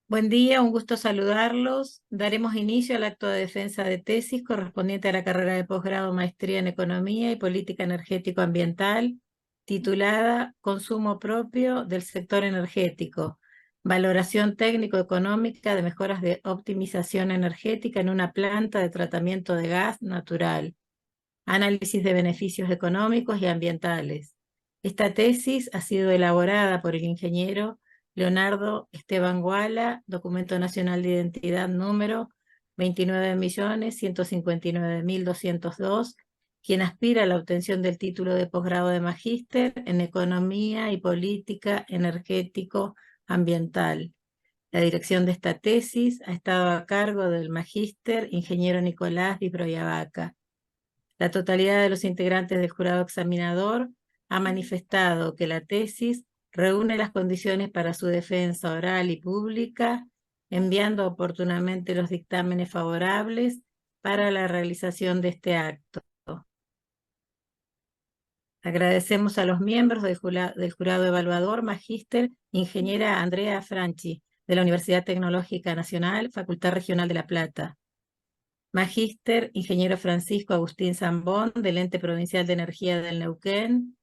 Buen día, un gusto saludarlos. Daremos inicio al acto de defensa de tesis correspondiente a la carrera de posgrado Maestría en Economía y Política Energético-Ambiental, titulada Consumo propio del sector energético, valoración técnico-económica de mejoras de optimización energética en una planta de tratamiento de gas natural, análisis de beneficios económicos y ambientales. Esta tesis ha sido elaborada por el ingeniero Leonardo Esteban Guala, Documento Nacional de Identidad número 29.159.202, quien aspira a la obtención del título de posgrado de magíster en Economía y Política Energético-Ambiental. La dirección de esta tesis ha estado a cargo del magíster ingeniero Nicolás Di Broyavaca. La totalidad de los integrantes del jurado examinador ha manifestado que la tesis reúne las condiciones para su defensa oral y pública, enviando oportunamente los dictámenes favorables para la realización de este acto. Agradecemos a los miembros del jurado evaluador, magíster, ingeniera Andrea Franchi, de la Universidad Tecnológica Nacional, Facultad Regional de La Plata. Magíster, ingeniero Francisco Agustín Zambón, del Ente Provincial de Energía del Neuquén,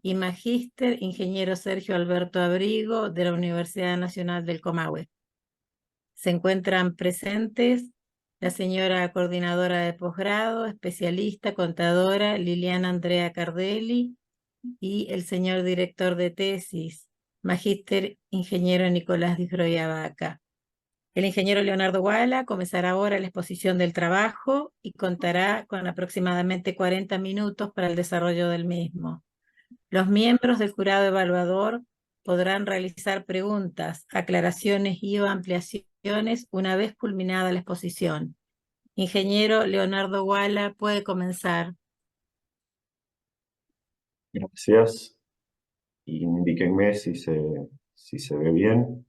y magíster, ingeniero Sergio Alberto Abrigo, de la Universidad Nacional del Comahue. Se encuentran presentes la señora coordinadora de posgrado, especialista, contadora, Liliana Andrea Cardelli, y el señor director de tesis, magíster, ingeniero Nicolás Di Broyavaca. El ingeniero Leonardo Guala comenzará ahora la exposición del trabajo y contará con aproximadamente 40 minutos para el desarrollo del mismo. Los miembros del jurado evaluador podrán realizar preguntas, aclaraciones y o ampliaciones una vez culminada la exposición. Ingeniero Leonardo Guala, puede comenzar. Gracias. Indíquenme si se ve bien.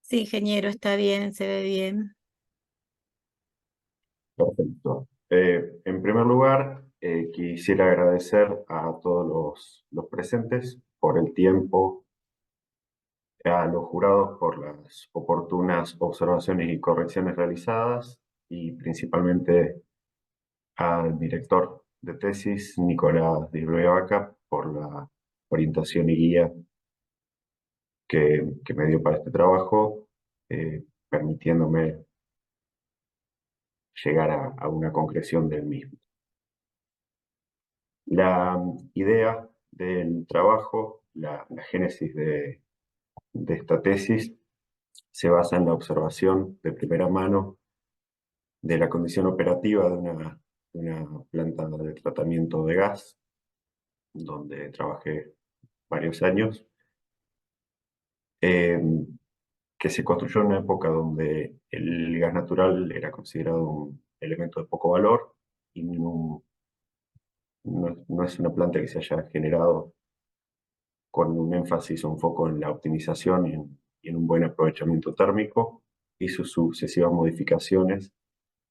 Sí, ingeniero, está bien, se ve bien. Perfecto. En primer lugar, quisiera agradecer a todos los presentes por el tiempo, a los jurados por las oportunas observaciones y correcciones realizadas y principalmente al director de tesis, Nicolás Di Broyavaca, por la orientación y guía que me dio para este trabajo, permitiéndome llegar a una concreción del mismo. La idea del trabajo, la génesis de esta tesis, se basa en la observación de primera mano de la condición operativa de una planta de tratamiento de gas, donde trabajé varios años, eh, que se construyó en una época donde el gas natural era considerado un elemento de poco valor y no es una planta que se haya generado con un énfasis o un foco en la optimización y en un buen aprovechamiento térmico, y sus sucesivas modificaciones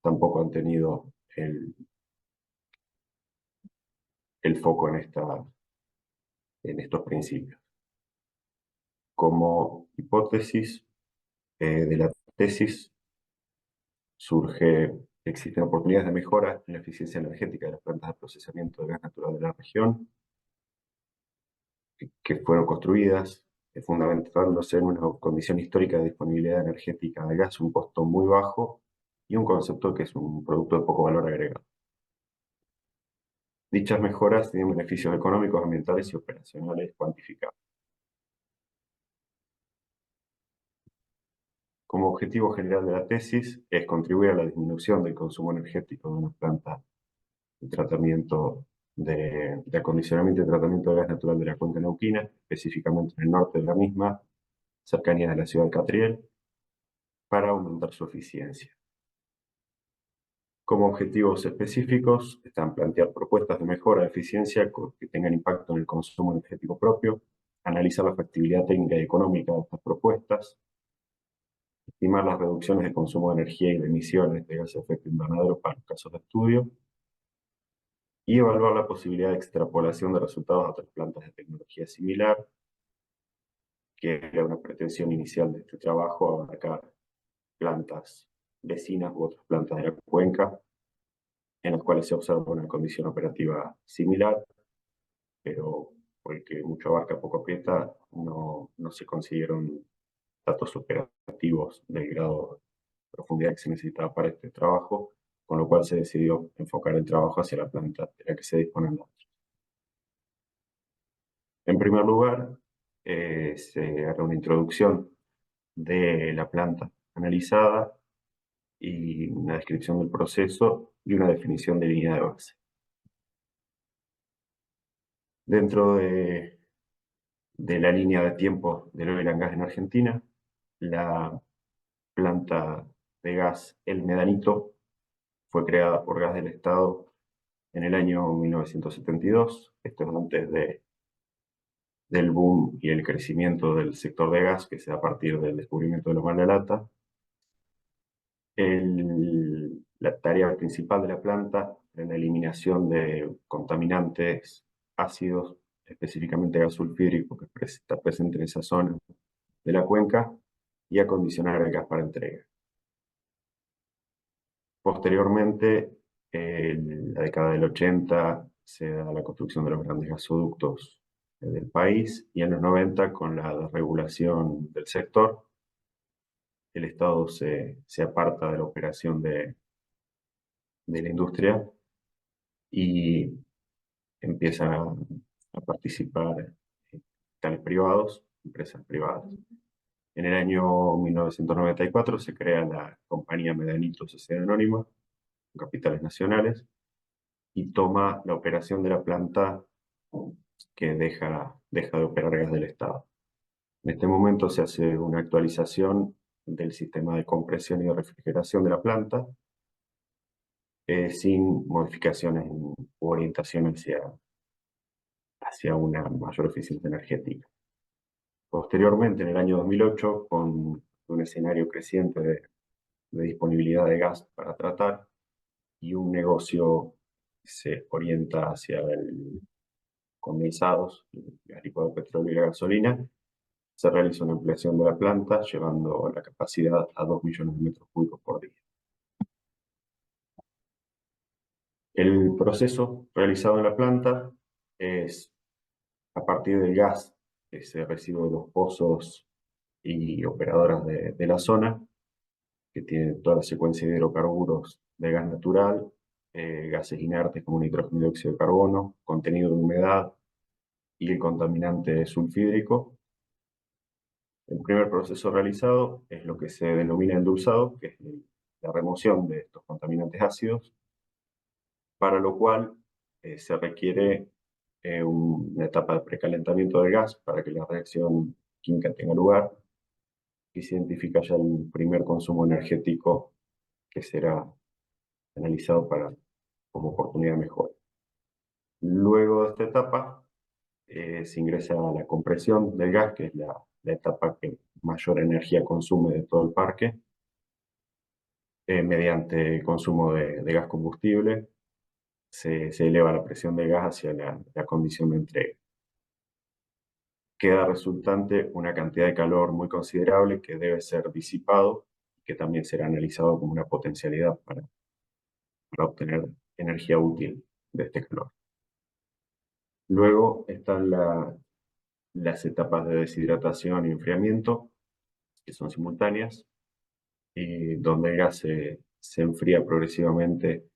tampoco han tenido el foco en estos principios. Como hipótesis de la tesis existen oportunidades de mejora en la eficiencia energética de las plantas de procesamiento de gas natural de la región, que fueron construidas fundamentándose en una condición histórica de disponibilidad energética de gas, un costo muy bajo y un concepto que es un producto de poco valor agregado. Dichas mejoras tienen beneficios económicos, ambientales y operacionales cuantificables. Como objetivo general de la tesis es contribuir a la disminución del consumo energético de una planta de tratamiento de acondicionamiento y tratamiento de gas natural de la cuenca neuquina, específicamente en el norte de la misma, cercanía de la ciudad de Catriel, para aumentar su eficiencia. Como objetivos específicos están plantear propuestas de mejora de eficiencia que tengan impacto en el consumo energético propio, analizar la factibilidad técnica y económica de estas propuestas, estimar las reducciones de consumo de energía y de emisiones de gases de efecto invernadero para los casos de estudio, y evaluar la posibilidad de extrapolación de resultados a otras plantas de tecnología similar, que era una pretensión inicial de este trabajo, abarcar plantas vecinas u otras plantas de la cuenca, en las cuales se observa una condición operativa similar, pero porque mucho abarca, poco aprieta, no se consiguieron datos operativos del grado de profundidad que se necesitaba para este trabajo, con lo cual se decidió enfocar el trabajo hacia la planta de la que se disponen datos. En primer lugar, se hará una introducción de la planta analizada y una descripción del proceso y una definición de línea de base. Dentro de la línea de tiempo del oil and gas en Argentina, la planta de gas El Medanito fue creada por Gas del Estado en el año 1972. Esto es antes del boom y el crecimiento del sector de gas que se da a partir del descubrimiento de los Mar de Plata. La tarea principal de la planta es la eliminación de contaminantes ácidos, específicamente gas sulfídrico que está presente en esa zona de la cuenca, y acondicionar el gas para entrega. Posteriormente, en la década del 80 se da la construcción de los grandes gasoductos del país, y en los 90, con la desregulación del sector, el Estado se aparta de la operación de la industria y empiezan a participar capitales privados, empresas privadas. En el año 1994 se crea la compañía Medanito Sociedad Anónima, con capitales nacionales, y toma la operación de la planta que deja de operar gas del Estado. En este momento se hace una actualización del sistema de compresión y de refrigeración de la planta, sin modificaciones u orientación hacia una mayor eficiencia energética. Posteriormente, en el año 2008, con un escenario creciente de disponibilidad de gas para tratar y un negocio que se orienta hacia el condensados, el gas licuado de petróleo y la gasolina, se realiza una ampliación de la planta, llevando la capacidad a 2 millones de metros cúbicos por día. El proceso realizado en la planta es, a partir del gas que se recibe de los pozos y operadoras de la zona, que tienen toda la secuencia de hidrocarburos de gas natural, gases inertes como nitrógeno y dióxido de carbono, contenido de humedad y el contaminante sulfídrico. El primer proceso realizado es lo que se denomina endulzado, que es la remoción de estos contaminantes ácidos, para lo cual se requiere una etapa de precalentamiento del gas para que la reacción química tenga lugar, y se identifica ya el primer consumo energético que será analizado como oportunidad de mejora. Luego de esta etapa se ingresa a la compresión del gas, que es la etapa que mayor energía consume de todo el parque, mediante el consumo de gas combustible. Se eleva la presión del gas hacia la condición de entrega. Queda resultante una cantidad de calor muy considerable que debe ser disipado, que también será analizado como una potencialidad para obtener energía útil de este calor. Luego están las etapas de deshidratación y enfriamiento, que son simultáneas, y donde el gas se enfría progresivamente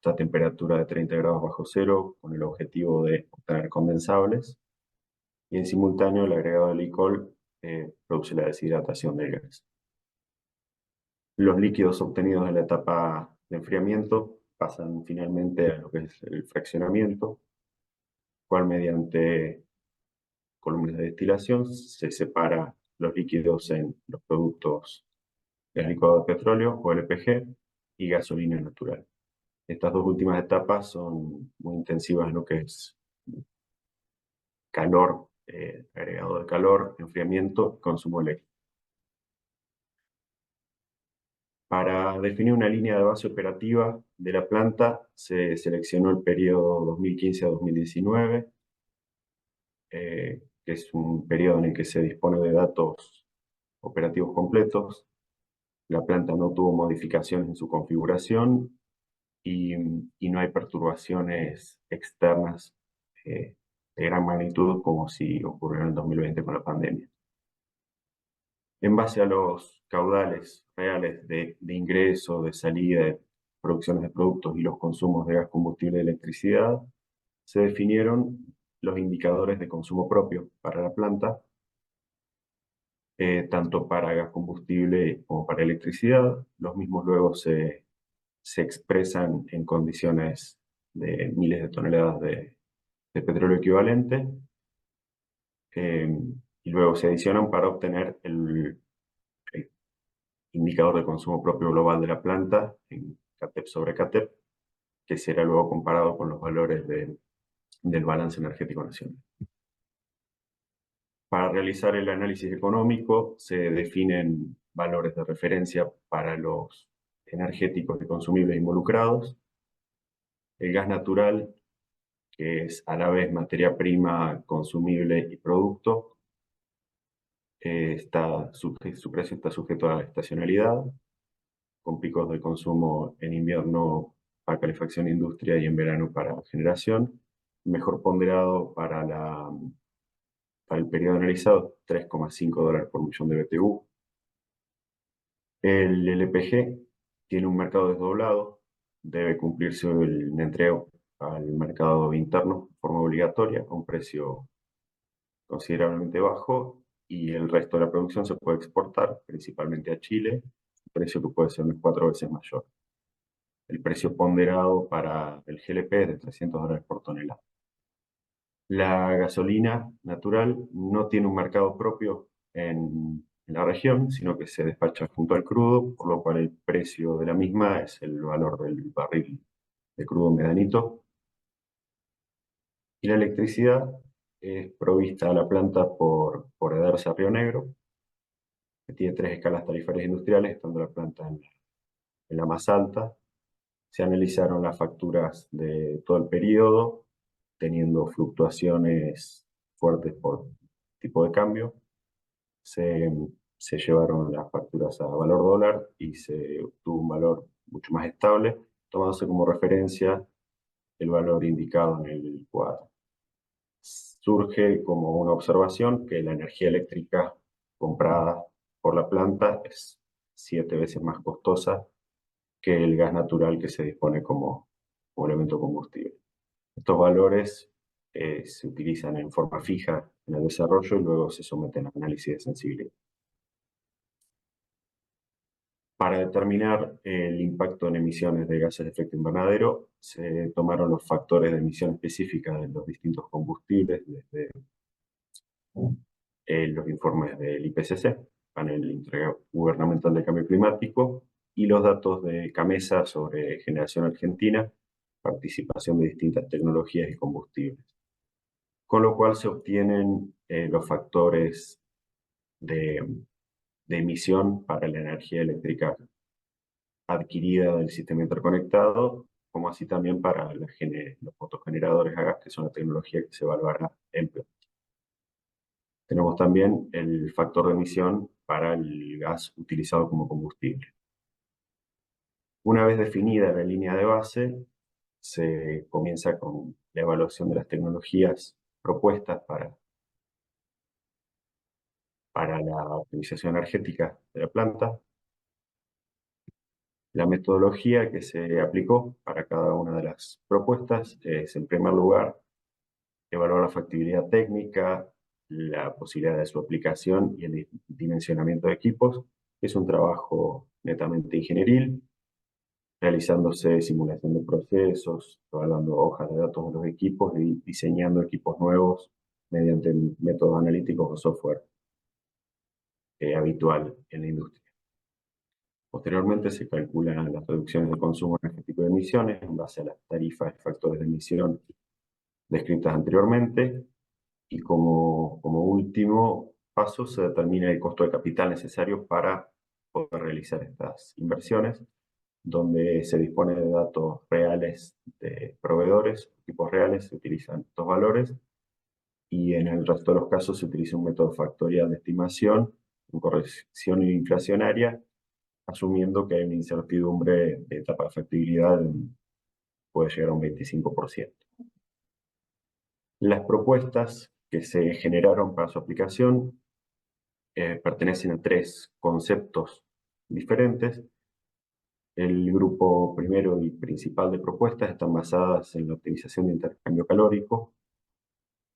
hasta temperatura de 30 grados bajo cero, con el objetivo de obtener condensables, y en simultáneo el agregado de alcohol produce la deshidratación del gas. Los líquidos obtenidos en la etapa de enfriamiento pasan finalmente a lo que es el fraccionamiento, cual mediante columnas de destilación se separa los líquidos en los productos gas licuado de petróleo o LPG y gasolina natural. Estas dos últimas etapas son muy intensivas en lo que es calor, agregado de calor, enfriamiento, consumo eléctrico. Para definir una línea de base operativa de la planta, se seleccionó el periodo 2015 a 2019, que que es un periodo en el que se dispone de datos operativos completos. La planta no tuvo modificaciones en su configuración y no hay perturbaciones externas de gran magnitud como si ocurrió en el 2020 con la pandemia. En base a los caudales reales de ingreso, de salida, de producciones de productos y los consumos de gas, combustible y electricidad, se definieron los indicadores de consumo propio para la planta, tanto para gas combustible como para electricidad. Los mismos luego se expresan en condiciones de miles de toneladas de petróleo equivalente, y luego se adicionan para obtener el indicador de consumo propio global de la planta en CATEP sobre CATEP, que será luego comparado con los valores del balance energético nacional. Para realizar el análisis económico se definen valores de referencia para los energéticos y consumibles involucrados. El gas natural, que es a la vez materia prima, consumible y producto, su precio está sujeto a la estacionalidad, con picos de consumo en invierno para calefacción e industria y en verano para generación. Mejor ponderado para el periodo analizado, $3,5 por millón de BTU. El LPG tiene un mercado desdoblado, debe cumplirse el entrego al mercado interno de forma obligatoria a un precio considerablemente bajo, y el resto de la producción se puede exportar principalmente a Chile, un precio que puede ser unas 4 veces mayor. El precio ponderado para el GLP es de $300 por tonelada. La gasolina natural no tiene un mercado propio en la región, sino que se despacha junto al crudo, por lo cual el precio de la misma es el valor del barril de crudo medanito. Y la electricidad es provista a la planta por Edersa Río Negro, que tiene 3 escalas tarifarias industriales, estando la planta en la más alta. Se analizaron las facturas de todo el periodo, teniendo fluctuaciones fuertes por tipo de cambio. Se, se llevaron las facturas a valor dólar y se obtuvo un valor mucho más estable, tomándose como referencia el valor indicado en el cuadro. Surge como una observación que la energía eléctrica comprada por la planta es 7 veces más costosa que el gas natural que se dispone como elemento combustible. Estos valores se utilizan en forma fija en el desarrollo y luego se someten a análisis de sensibilidad. Para determinar el impacto en emisiones de gases de efecto invernadero, se tomaron los factores de emisión específica de los distintos combustibles desde los informes del IPCC, Panel Intergubernamental de Cambio Climático, y los datos de CAMESA sobre generación argentina, participación de distintas tecnologías y combustibles. Con lo cual se obtienen los factores de emisión para la energía eléctrica adquirida del sistema interconectado, como así también para los fotogeneradores a gas, que es una tecnología que se evaluará en planta. Tenemos también el factor de emisión para el gas utilizado como combustible. Una vez definida la línea de base, se comienza con la evaluación de las tecnologías propuestas para la optimización energética de la planta. La metodología que se aplicó para cada una de las propuestas es, en primer lugar, evaluar la factibilidad técnica, la posibilidad de su aplicación y el dimensionamiento de equipos. Es un trabajo netamente ingenieril, realizándose simulación de procesos, evaluando hojas de datos de los equipos y diseñando equipos nuevos mediante métodos analíticos o software habitual en la industria. Posteriormente se calculan las reducciones de consumo energético de emisiones en base a las tarifas y factores de emisión descritas anteriormente, y como último paso se determina el costo de capital necesario para poder realizar estas inversiones, donde se dispone de datos reales de proveedores, equipos reales, se utilizan estos valores y en el resto de los casos se utiliza un método factorial de estimación con corrección inflacionaria, asumiendo que hay una incertidumbre de etapa de factibilidad puede llegar a un 25%. Las propuestas que se generaron para su aplicación pertenecen a tres conceptos diferentes. El grupo primero y principal de propuestas están basadas en la optimización de intercambio calórico,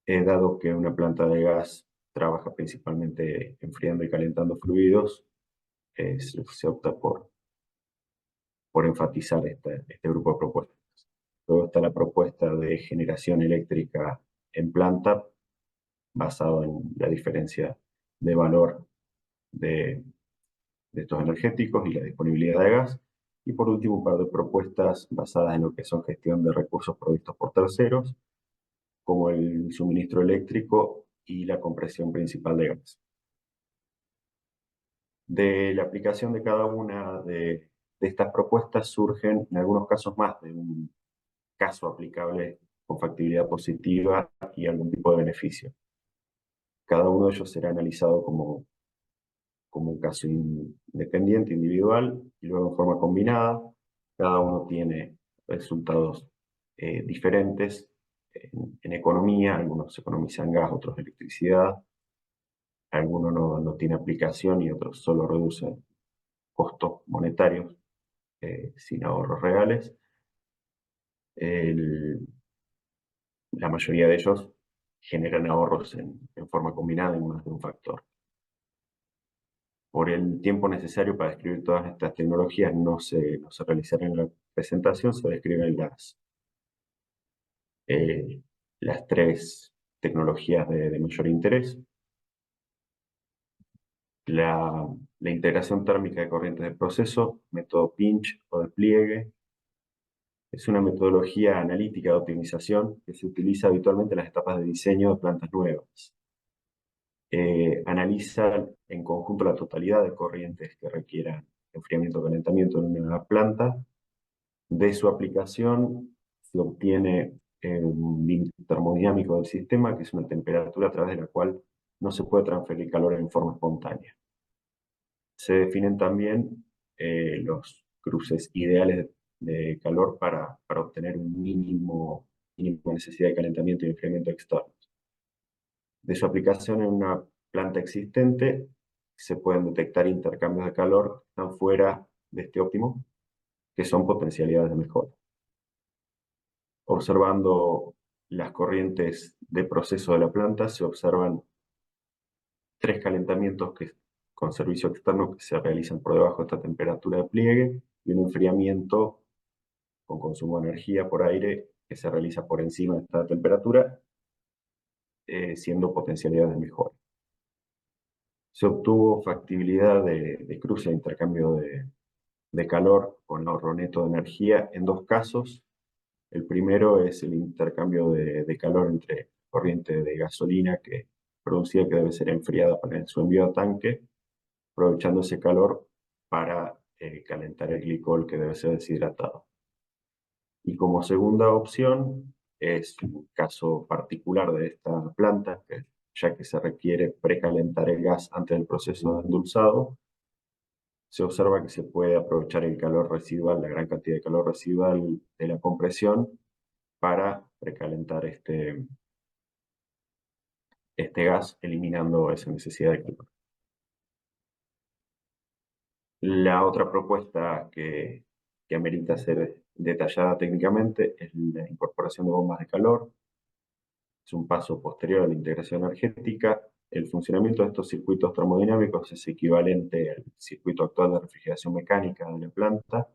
dado que una planta de gas trabaja principalmente enfriando y calentando fluidos, se opta por enfatizar este grupo de propuestas. Luego está la propuesta de generación eléctrica en planta, basado en la diferencia de valor de estos energéticos y la disponibilidad de gas. Y por último, un par de propuestas basadas en lo que son gestión de recursos provistos por terceros, como el suministro eléctrico y la compresión principal de gas. De la aplicación de cada una de estas propuestas surgen en algunos casos más de un caso aplicable con factibilidad positiva y algún tipo de beneficio. Cada uno de ellos será analizado como un caso independiente, individual, y luego en forma combinada. Cada uno tiene resultados diferentes en economía, algunos economizan gas, otros electricidad, algunos no tiene aplicación y otros solo reducen costos monetarios sin ahorros reales. La mayoría de ellos generan ahorros en forma combinada en más de un factor. Por el tiempo necesario para describir todas estas tecnologías no se realizará en la presentación, se describen las tres tecnologías de mayor interés. La integración térmica de corrientes de proceso, método pinch o de pliegue, es una metodología analítica de optimización que se utiliza habitualmente en las etapas de diseño de plantas nuevas. Analiza en conjunto la totalidad de corrientes que requieran enfriamiento o calentamiento en una planta. De su aplicación se obtiene un límite termodinámico del sistema, que es una temperatura a través de la cual no se puede transferir calor en forma espontánea. Se definen también los cruces ideales de calor para obtener un mínimo necesidad de calentamiento y enfriamiento externos. De su aplicación en una planta existente, se pueden detectar intercambios de calor que están fuera de este óptimo, que son potencialidades de mejora. Observando las corrientes de proceso de la planta, se observan tres calentamientos con servicio externo que se realizan por debajo de esta temperatura de pliegue y un enfriamiento con consumo de energía por aire que se realiza por encima de esta temperatura, siendo potencialidades de mejora. Se obtuvo factibilidad de cruce de intercambio de calor con ahorro neto de energía en dos casos. El primero es el intercambio de calor entre corriente de gasolina producida que debe ser enfriada para su envío a tanque, aprovechando ese calor para calentar el glicol que debe ser deshidratado. Y como segunda opción es un caso particular de esta planta, ya que se requiere precalentar el gas antes del proceso de endulzado, se observa que se puede aprovechar el calor residual, la gran cantidad de calor residual de la compresión, para precalentar este gas, eliminando esa necesidad de calor. La otra propuesta que amerita ser detallada técnicamente es la incorporación de bombas de calor. Es un paso posterior a la integración energética. El funcionamiento de estos circuitos termodinámicos es equivalente al circuito actual de refrigeración mecánica de la planta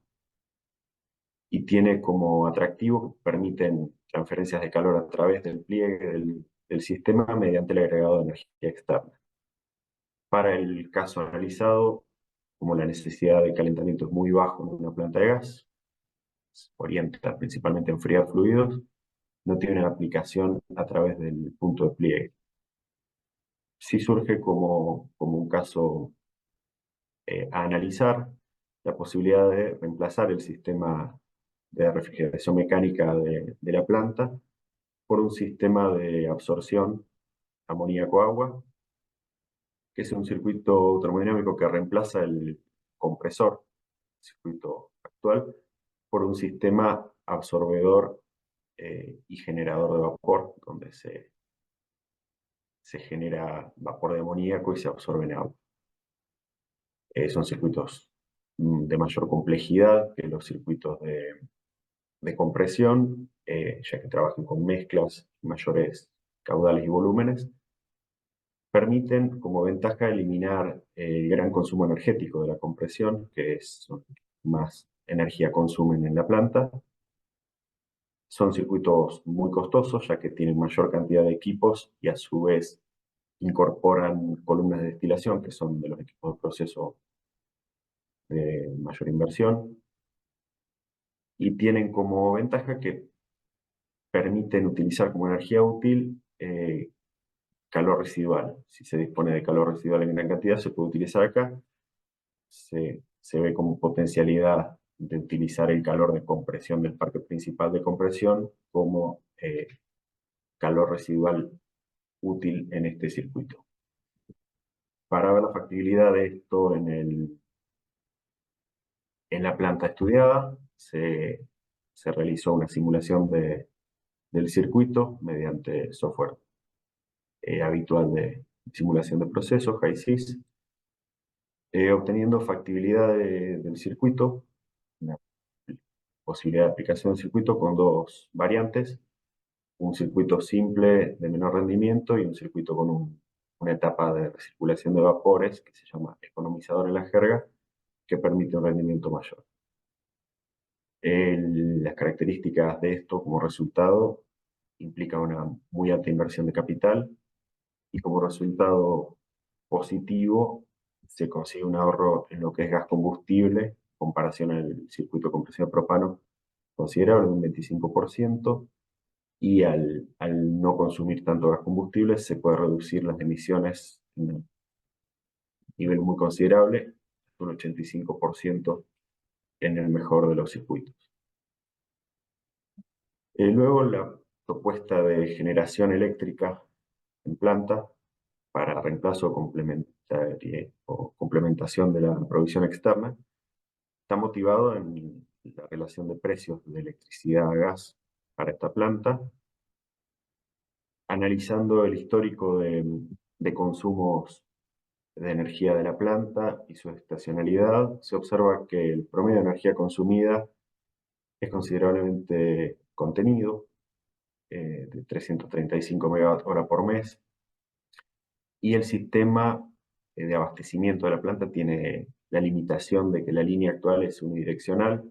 y tiene como atractivo que permiten transferencias de calor a través del pliegue del sistema mediante el agregado de energía externa. Para el caso analizado, como la necesidad de calentamiento es muy bajo en una planta de gas, se orienta principalmente a enfriar fluidos, no tiene una aplicación a través del punto de pliegue. Sí surge como un caso a analizar la posibilidad de reemplazar el sistema de refrigeración mecánica de la planta por un sistema de absorción amoníaco-agua, que es un circuito termodinámico que reemplaza el compresor, el circuito actual, por un sistema absorbedor y generador de vapor, donde se genera vapor de amoníaco y se absorbe en agua. Son circuitos de mayor complejidad que los circuitos de compresión, ya que trabajan con mezclas, mayores caudales y volúmenes. Permiten como ventaja eliminar el gran consumo energético de la compresión, que es más energía consumen en la planta. Son circuitos muy costosos, ya que tienen mayor cantidad de equipos y a su vez incorporan columnas de destilación, que son de los equipos de proceso de mayor inversión, y tienen como ventaja que permiten utilizar como energía útil calor residual. Si se dispone de calor residual en gran cantidad, se puede utilizar acá. Se ve como potencialidad de utilizar el calor de compresión del parque principal de compresión como calor residual útil en este circuito. Para ver la factibilidad de esto en la planta estudiada, se realizó una simulación del circuito mediante software habitual de simulación de procesos, HYSYS, obteniendo factibilidad del circuito, una posibilidad de aplicación del circuito con dos variantes: un circuito simple de menor rendimiento y un circuito con una etapa de recirculación de vapores que se llama economizador en la jerga, que permite un rendimiento mayor. Las características de esto como resultado implican una muy alta inversión de capital y como resultado positivo se consigue un ahorro en lo que es gas combustible en comparación al circuito de compresión de propano considerable de un 25%, y al no consumir tanto gas combustible se puede reducir las emisiones en un nivel muy considerable, un 85% en el mejor de los circuitos. Luego la propuesta de generación eléctrica en planta para reemplazo o complementación de la provisión externa está motivado en la relación de precios de electricidad a gas para esta planta. Analizando el histórico de consumos de energía de la planta y su estacionalidad, se observa que el promedio de energía consumida es considerablemente contenido, de 335 MWh por mes, y el sistema de abastecimiento de la planta tiene la limitación de que la línea actual es unidireccional,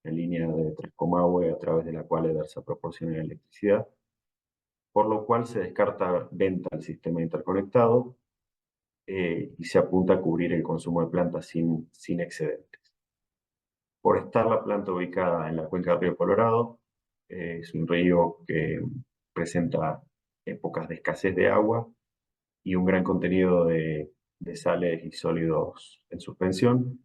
la línea de 3 V a través de la cual EDERSA proporciona la electricidad, por lo cual se descarta venta al sistema interconectado y se apunta a cubrir el consumo de planta sin excedentes. Por estar la planta ubicada en la cuenca del río Colorado, es un río que presenta épocas de escasez de agua y un gran contenido de sales y sólidos en suspensión,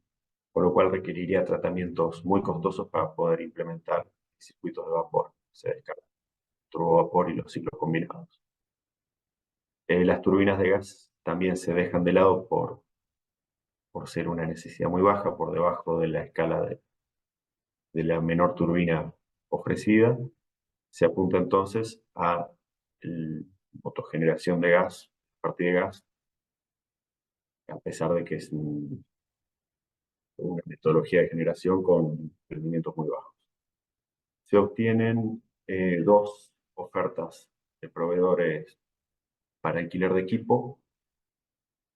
por lo cual requeriría tratamientos muy costosos para poder implementar circuitos de vapor. Se descarta el turbovapor y los ciclos combinados. Las turbinas de gas también se dejan de lado por ser una necesidad muy baja, por debajo de la escala de la menor turbina ofrecida. Se apunta entonces a la autogeneración de gas, a partir de gas, a pesar de que es una metodología de generación con rendimientos muy bajos. Se obtienen dos ofertas de proveedores para alquiler de equipo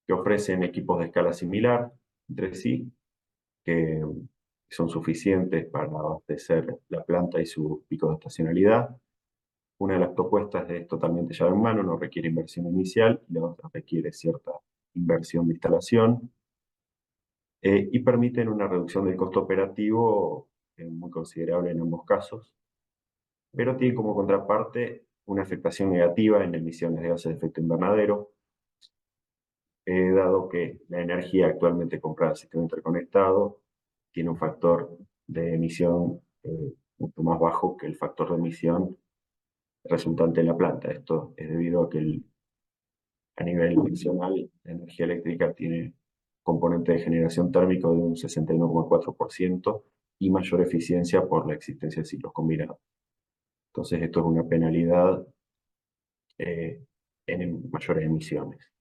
que ofrecen equipos de escala similar entre sí, que son suficientes para abastecer la planta y sus picos de estacionalidad. Una de las propuestas es totalmente llave en mano, no requiere inversión inicial, y la otra requiere cierta inversión de instalación, y permiten una reducción del costo operativo muy considerable en ambos casos, pero tiene como contraparte una afectación negativa en emisiones de gases de efecto invernadero, dado que la energía actualmente comprada al sistema interconectado tiene un factor de emisión mucho más bajo que el factor de emisión resultante en la planta. Esto es debido a que A nivel nacional, la energía eléctrica tiene componente de generación térmico de un 61,4% y mayor eficiencia por la existencia de ciclos combinados. Entonces, esto es una penalidad en mayores emisiones.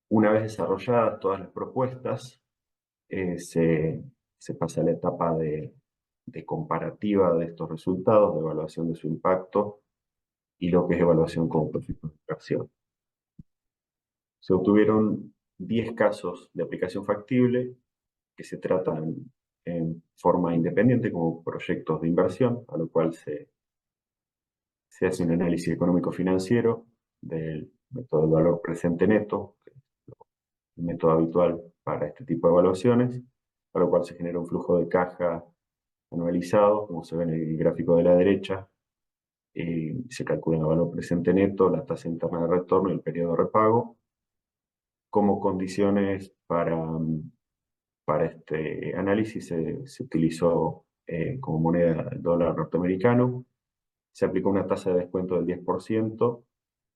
Una vez desarrolladas todas las propuestas, se pasa a la etapa de comparativa de estos resultados, de evaluación de su impacto y lo que es evaluación como proyecto de inversión. Se obtuvieron 10 casos de aplicación factible que se tratan en forma independiente como proyectos de inversión, a lo cual se hace un análisis económico-financiero del método del valor presente neto, que es el método habitual para este tipo de evaluaciones, a lo cual se genera un flujo de caja anualizado, como se ve en el gráfico de la derecha, y se calcula el valor presente neto, la tasa interna de retorno y el periodo de repago. Como condiciones para este análisis se utilizó como moneda el dólar norteamericano, se aplicó una tasa de descuento del 10%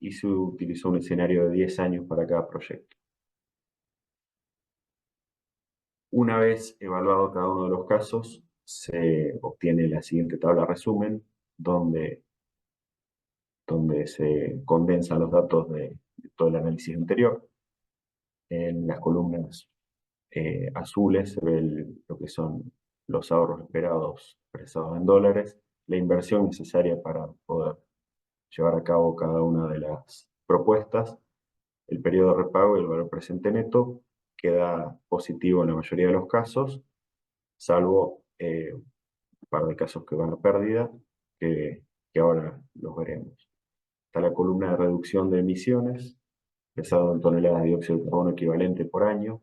y se utilizó un escenario de 10 años para cada proyecto. Una vez evaluado cada uno de los casos, se obtiene la siguiente tabla resumen, donde se condensan los datos de todo el análisis anterior. En las columnas azules se ve lo que son los ahorros esperados expresados en dólares, la inversión necesaria para poder llevar a cabo cada una de las propuestas, el periodo de repago y el valor presente neto queda positivo en la mayoría de los casos, salvo un par de casos que van a pérdida, que ahora los veremos. Está la columna de reducción de emisiones, pesado en toneladas de dióxido de carbono equivalente por año,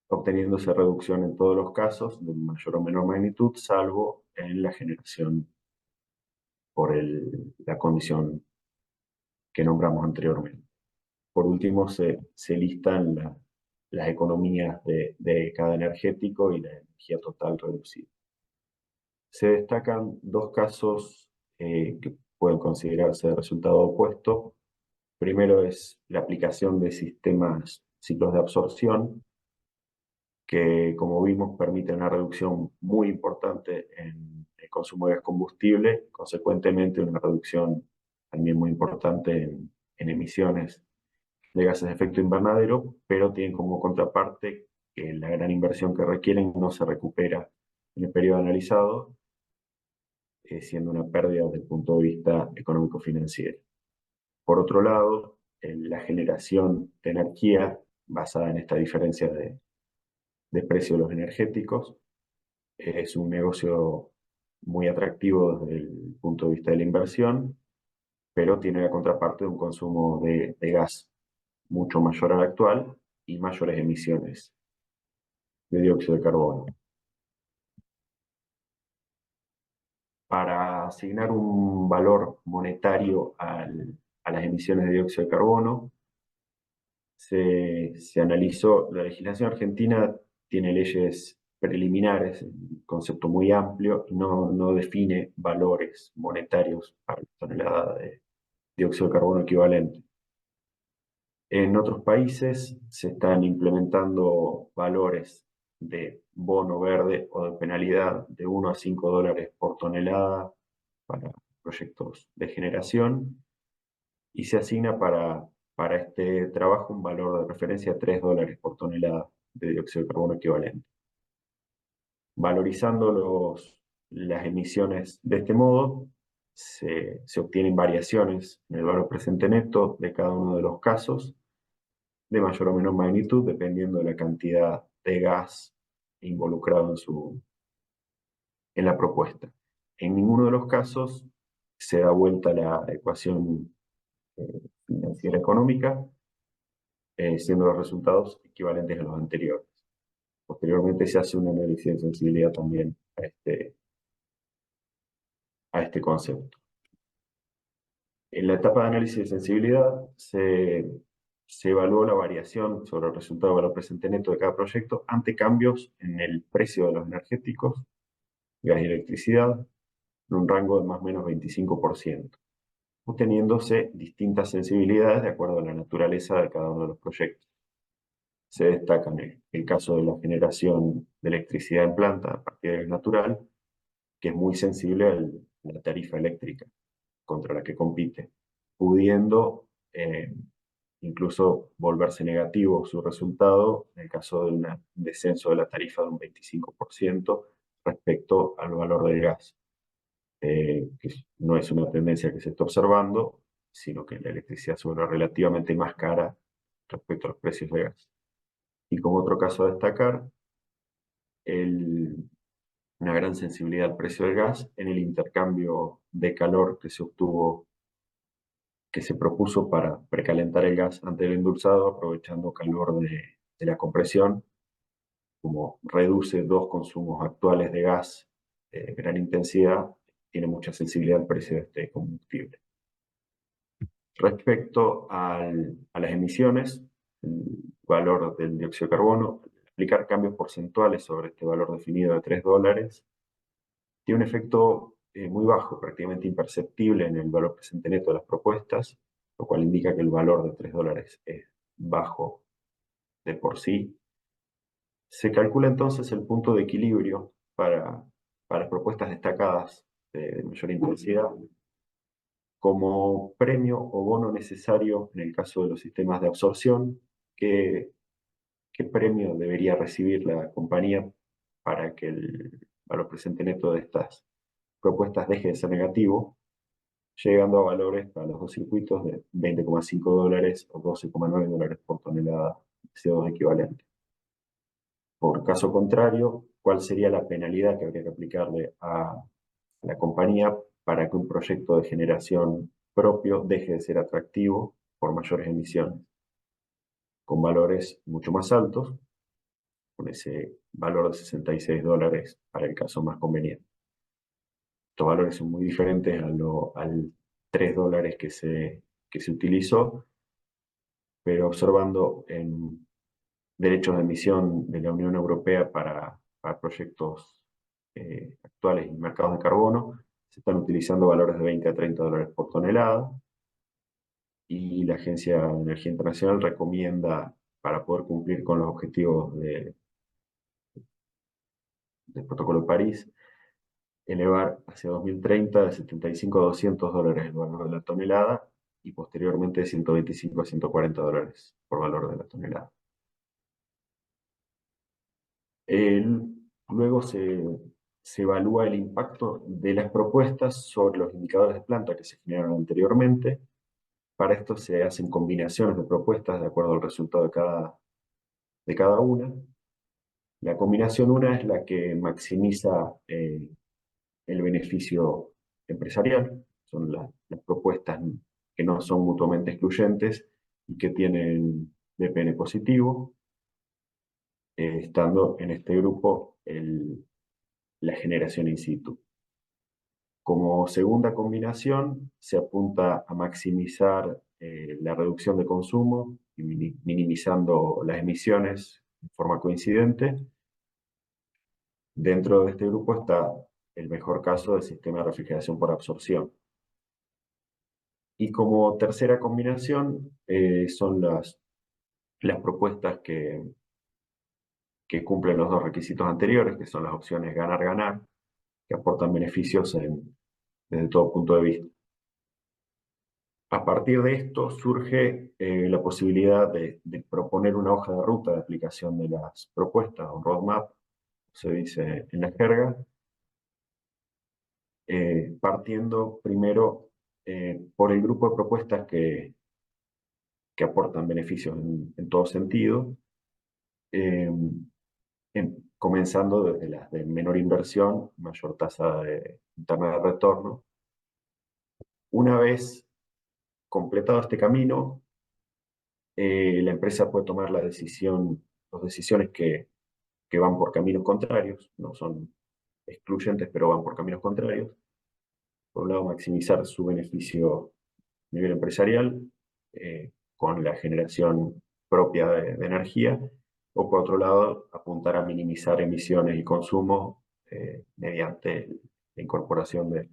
obteniéndose reducción en todos los casos de mayor o menor magnitud, salvo en la generación por la condición que nombramos anteriormente. Por último, se listan las economías de cada energético y la energía total reducida. Se destacan dos casos que pueden considerarse de resultado opuesto. Primero es la aplicación de sistemas ciclos de absorción, que como vimos permite una reducción muy importante en el consumo de gas combustible, consecuentemente una reducción también muy importante en emisiones de gases de efecto invernadero, pero tienen como contraparte que la gran inversión que requieren no se recupera en el periodo analizado, siendo una pérdida desde el punto de vista económico-financiero. Por otro lado, la generación de energía basada en esta diferencia de precio de los energéticos es un negocio muy atractivo desde el punto de vista de la inversión, pero tiene la contraparte de un consumo de gas mucho mayor al actual y mayores emisiones de dióxido de carbono. Para asignar un valor monetario a las emisiones de dióxido de carbono, se analizó, la legislación argentina tiene leyes preliminares, un concepto muy amplio, no define valores monetarios para la tonelada de dióxido de carbono equivalente. En otros países se están implementando valores de bono verde o de penalidad de 1 a 5 dólares por tonelada para proyectos de generación y se asigna para este trabajo un valor de referencia de 3 dólares por tonelada de dióxido de carbono equivalente. Valorizando las emisiones de este modo, se obtienen variaciones en el valor presente neto de cada uno de los casos, de mayor o menor magnitud, dependiendo de la cantidad de gas involucrado en la propuesta. En ninguno de los casos se da vuelta la ecuación financiera económica, siendo los resultados equivalentes a los anteriores. Posteriormente se hace un análisis de sensibilidad también a este concepto. En la etapa de análisis de sensibilidad se evaluó la variación sobre el resultado de valor presente neto de cada proyecto ante cambios en el precio de los energéticos, gas y electricidad, en un rango de más o menos 25%. obteniéndose distintas sensibilidades de acuerdo a la naturaleza de cada uno de los proyectos. Se destacan el caso de la generación de electricidad en planta a partir de gas natural, que es muy sensible a la tarifa eléctrica contra la que compite, pudiendo incluso volverse negativo su resultado en el caso de un descenso de la tarifa de un 25% respecto al valor del gas, que no es una tendencia que se está observando, sino que la electricidad se vuelve relativamente más cara respecto a los precios de gas. Y como otro caso a destacar, una gran sensibilidad al precio del gas en el intercambio de calor que se obtuvo, que se propuso para precalentar el gas ante el endulzado, aprovechando calor de la compresión, como reduce dos consumos actuales de gas de gran intensidad, tiene mucha sensibilidad al precio de este combustible. Respecto a las emisiones, el valor del dióxido de carbono, aplicar cambios porcentuales sobre este valor definido de $3, tiene un efecto muy bajo, prácticamente imperceptible en el valor presente neto de las propuestas, lo cual indica que el valor de $3 es bajo de por sí. Se calcula entonces el punto de equilibrio para propuestas destacadas de mayor intensidad como premio o bono necesario en el caso de los sistemas de absorción. ¿Qué premio debería recibir la compañía para que el valor presente neto de estas propuestas deje de ser negativo, llegando a valores para los dos circuitos de $20,5 o $12,9 por tonelada de CO2 equivalente? Por caso contrario, ¿cuál sería la penalidad que habría que aplicarle a la compañía para que un proyecto de generación propio deje de ser atractivo por mayores emisiones? Con valores mucho más altos, con ese valor de $66 para el caso más conveniente. Estos valores son muy diferentes al $3 que se utilizó, pero observando en derechos de emisión de la Unión Europea para proyectos actuales y mercados de carbono, se están utilizando valores de $20 a $30 por tonelada, y la Agencia de Energía Internacional recomienda, para poder cumplir con los objetivos del Protocolo de París, elevar hacia 2030 de 75 a $200 el valor de la tonelada y posteriormente de 125 a $140 por valor de la tonelada. Luego se evalúa el impacto de las propuestas sobre los indicadores de planta que se generaron anteriormente. Para esto se hacen combinaciones de propuestas de acuerdo al resultado de cada una. La combinación 1 es la que maximiza el beneficio empresarial. Son las propuestas que no son mutuamente excluyentes y que tienen BPN positivo, estando en este grupo la generación in situ. Como segunda combinación, se apunta a maximizar la reducción de consumo y minimizando las emisiones de forma coincidente. Dentro de este grupo está el mejor caso del sistema de refrigeración por absorción. Y como tercera combinación son las propuestas que cumplen los dos requisitos anteriores, que son las opciones ganar-ganar, que aportan beneficios desde todo punto de vista. A partir de esto surge la posibilidad de proponer una hoja de ruta de aplicación de las propuestas, un roadmap, se dice en la jerga, partiendo primero por el grupo de propuestas que aportan beneficios en todo sentido, comenzando desde las de menor inversión, mayor tasa interna de retorno. Una vez completado este camino, la empresa puede tomar las decisiones que van por caminos contrarios, no son excluyentes, pero van por caminos contrarios. Por un lado, maximizar su beneficio a nivel empresarial con la generación propia de energía, o por otro lado, apuntar a minimizar emisiones y consumo mediante la incorporación de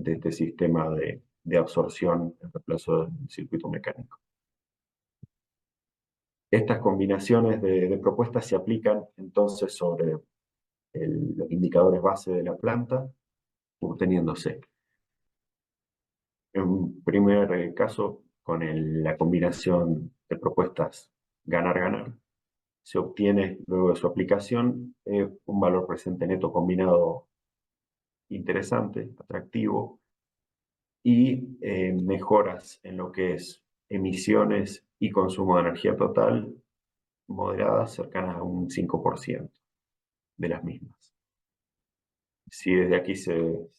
este sistema de de absorción en reemplazo del circuito mecánico. Estas combinaciones de propuestas se aplican entonces sobre los indicadores base de la planta, obteniéndose en un primer caso con la combinación de propuestas ganar-ganar, se obtiene luego de su aplicación un valor presente neto combinado interesante, atractivo, y mejoras en lo que es emisiones y consumo de energía total moderadas, cercanas a un 5% de las mismas. Si desde aquí se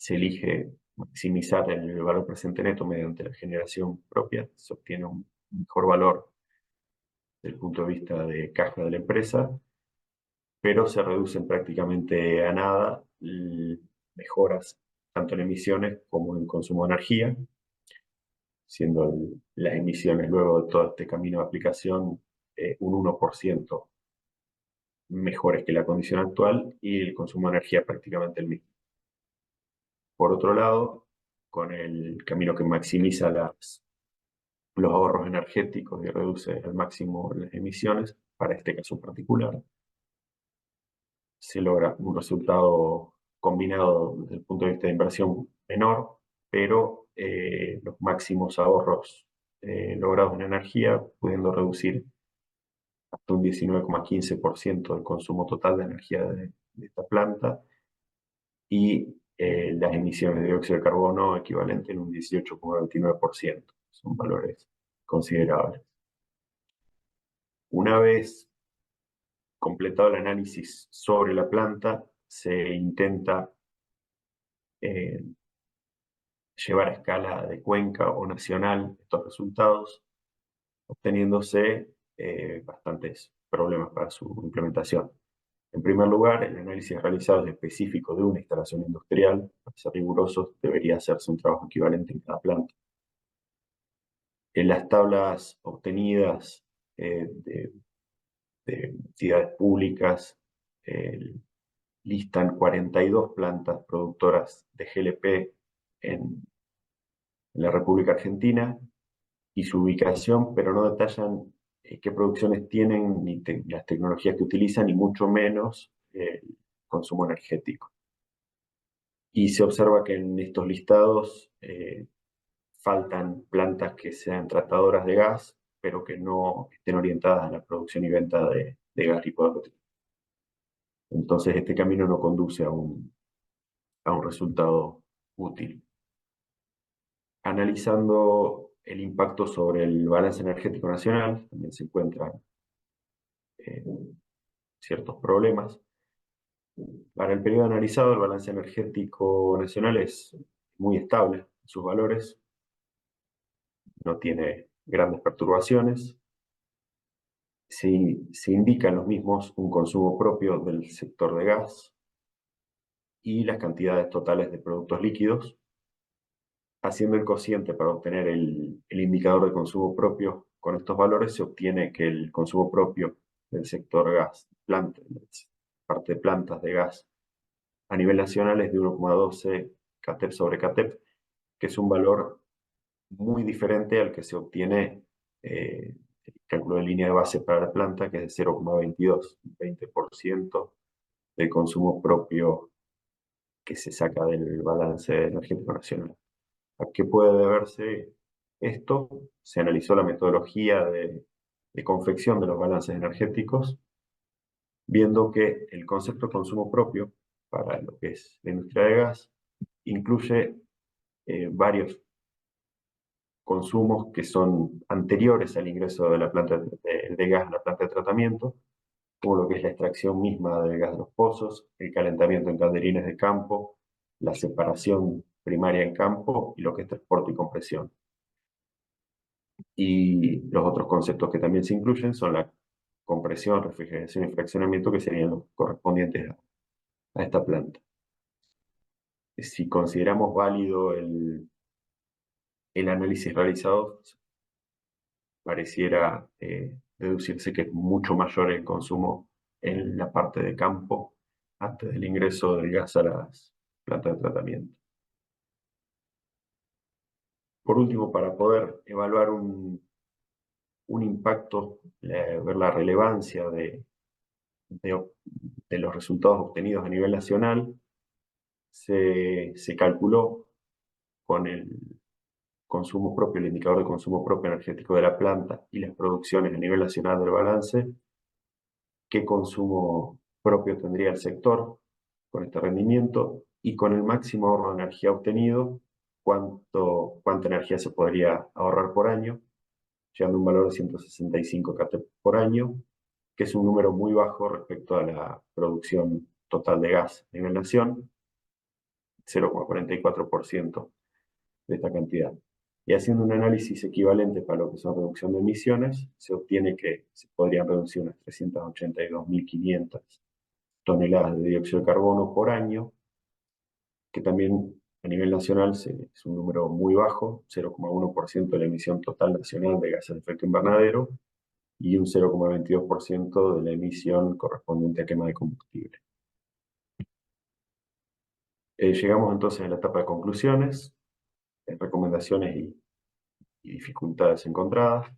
elige maximizar el valor presente neto mediante la generación propia, se obtiene un mejor valor desde el punto de vista de caja de la empresa, pero se reducen prácticamente a nada mejoras tanto en emisiones como en consumo de energía, siendo las emisiones luego de todo este camino de aplicación un 1% mejores que la condición actual y el consumo de energía prácticamente el mismo. Por otro lado, con el camino que maximiza los ahorros energéticos y reduce al máximo las emisiones, para este caso particular, se logra un resultado combinado desde el punto de vista de inversión menor, pero los máximos ahorros logrados en energía, pudiendo reducir hasta un 19,15% del consumo total de energía de esta planta y las emisiones de dióxido de carbono equivalentes en un 18,29%. Son valores considerables. Una vez completado el análisis sobre la planta, se intenta llevar a escala de cuenca o nacional estos resultados, obteniéndose bastantes problemas para su implementación. En primer lugar, el análisis realizado es específico de una instalación industrial. Para ser rigurosos, debería hacerse un trabajo equivalente en cada planta. En las tablas obtenidas de entidades públicas listan 42 plantas productoras de GLP en la República Argentina y su ubicación, pero no detallan qué producciones tienen, ni las tecnologías que utilizan, ni mucho menos el consumo energético. Y se observa que en estos listados faltan plantas que sean tratadoras de gas, pero que no estén orientadas a la producción y venta de gas licuado. Entonces este camino no conduce a un resultado útil. Analizando el impacto sobre el balance energético nacional, también se encuentran ciertos problemas. Para el periodo analizado, el balance energético nacional es muy estable en sus valores, no tiene grandes perturbaciones. Se indican los mismos un consumo propio del sector de gas y las cantidades totales de productos líquidos. Haciendo el cociente para obtener el indicador de consumo propio con estos valores, se obtiene que el consumo propio del sector gas, parte de plantas de gas, a nivel nacional es de 1,12 CATEP sobre CATEP, que es un valor muy diferente al que se obtiene el cálculo de línea de base para la planta, que es de 0,22, 20% del consumo propio que se saca del balance energético nacional. ¿A qué puede deberse esto? Se analizó la metodología de confección de los balances energéticos, viendo que el concepto de consumo propio para lo que es la industria de gas incluye varios consumos que son anteriores al ingreso de la planta de gas a la planta de tratamiento, como lo que es la extracción misma del gas de los pozos, el calentamiento en calderines de campo, la separación primaria en campo y lo que es transporte y compresión. Y los otros conceptos que también se incluyen son la compresión, refrigeración y fraccionamiento, que serían los correspondientes a esta planta. Si consideramos válido el análisis realizado, pareciera deducirse que es mucho mayor el consumo en la parte de campo antes del ingreso del gas a las plantas de tratamiento. Por último, para poder evaluar un impacto, ver la relevancia de los resultados obtenidos a nivel nacional, se calculó con el consumo propio, el indicador de consumo propio energético de la planta y las producciones a nivel nacional del balance, qué consumo propio tendría el sector con este rendimiento y con el máximo ahorro de energía obtenido, cuánta energía se podría ahorrar por año, llegando a un valor de 165 kT por año, que es un número muy bajo respecto a la producción total de gas a nivel nación, 0,44% de esta cantidad. Y haciendo un análisis equivalente para lo que son reducción de emisiones, se obtiene que se podrían reducir unas 382.500 toneladas de dióxido de carbono por año, que también a nivel nacional es un número muy bajo, 0,1% de la emisión total nacional de gases de efecto invernadero y un 0,22% de la emisión correspondiente a quema de combustible. Llegamos entonces a la etapa de conclusiones, recomendaciones y dificultades encontradas.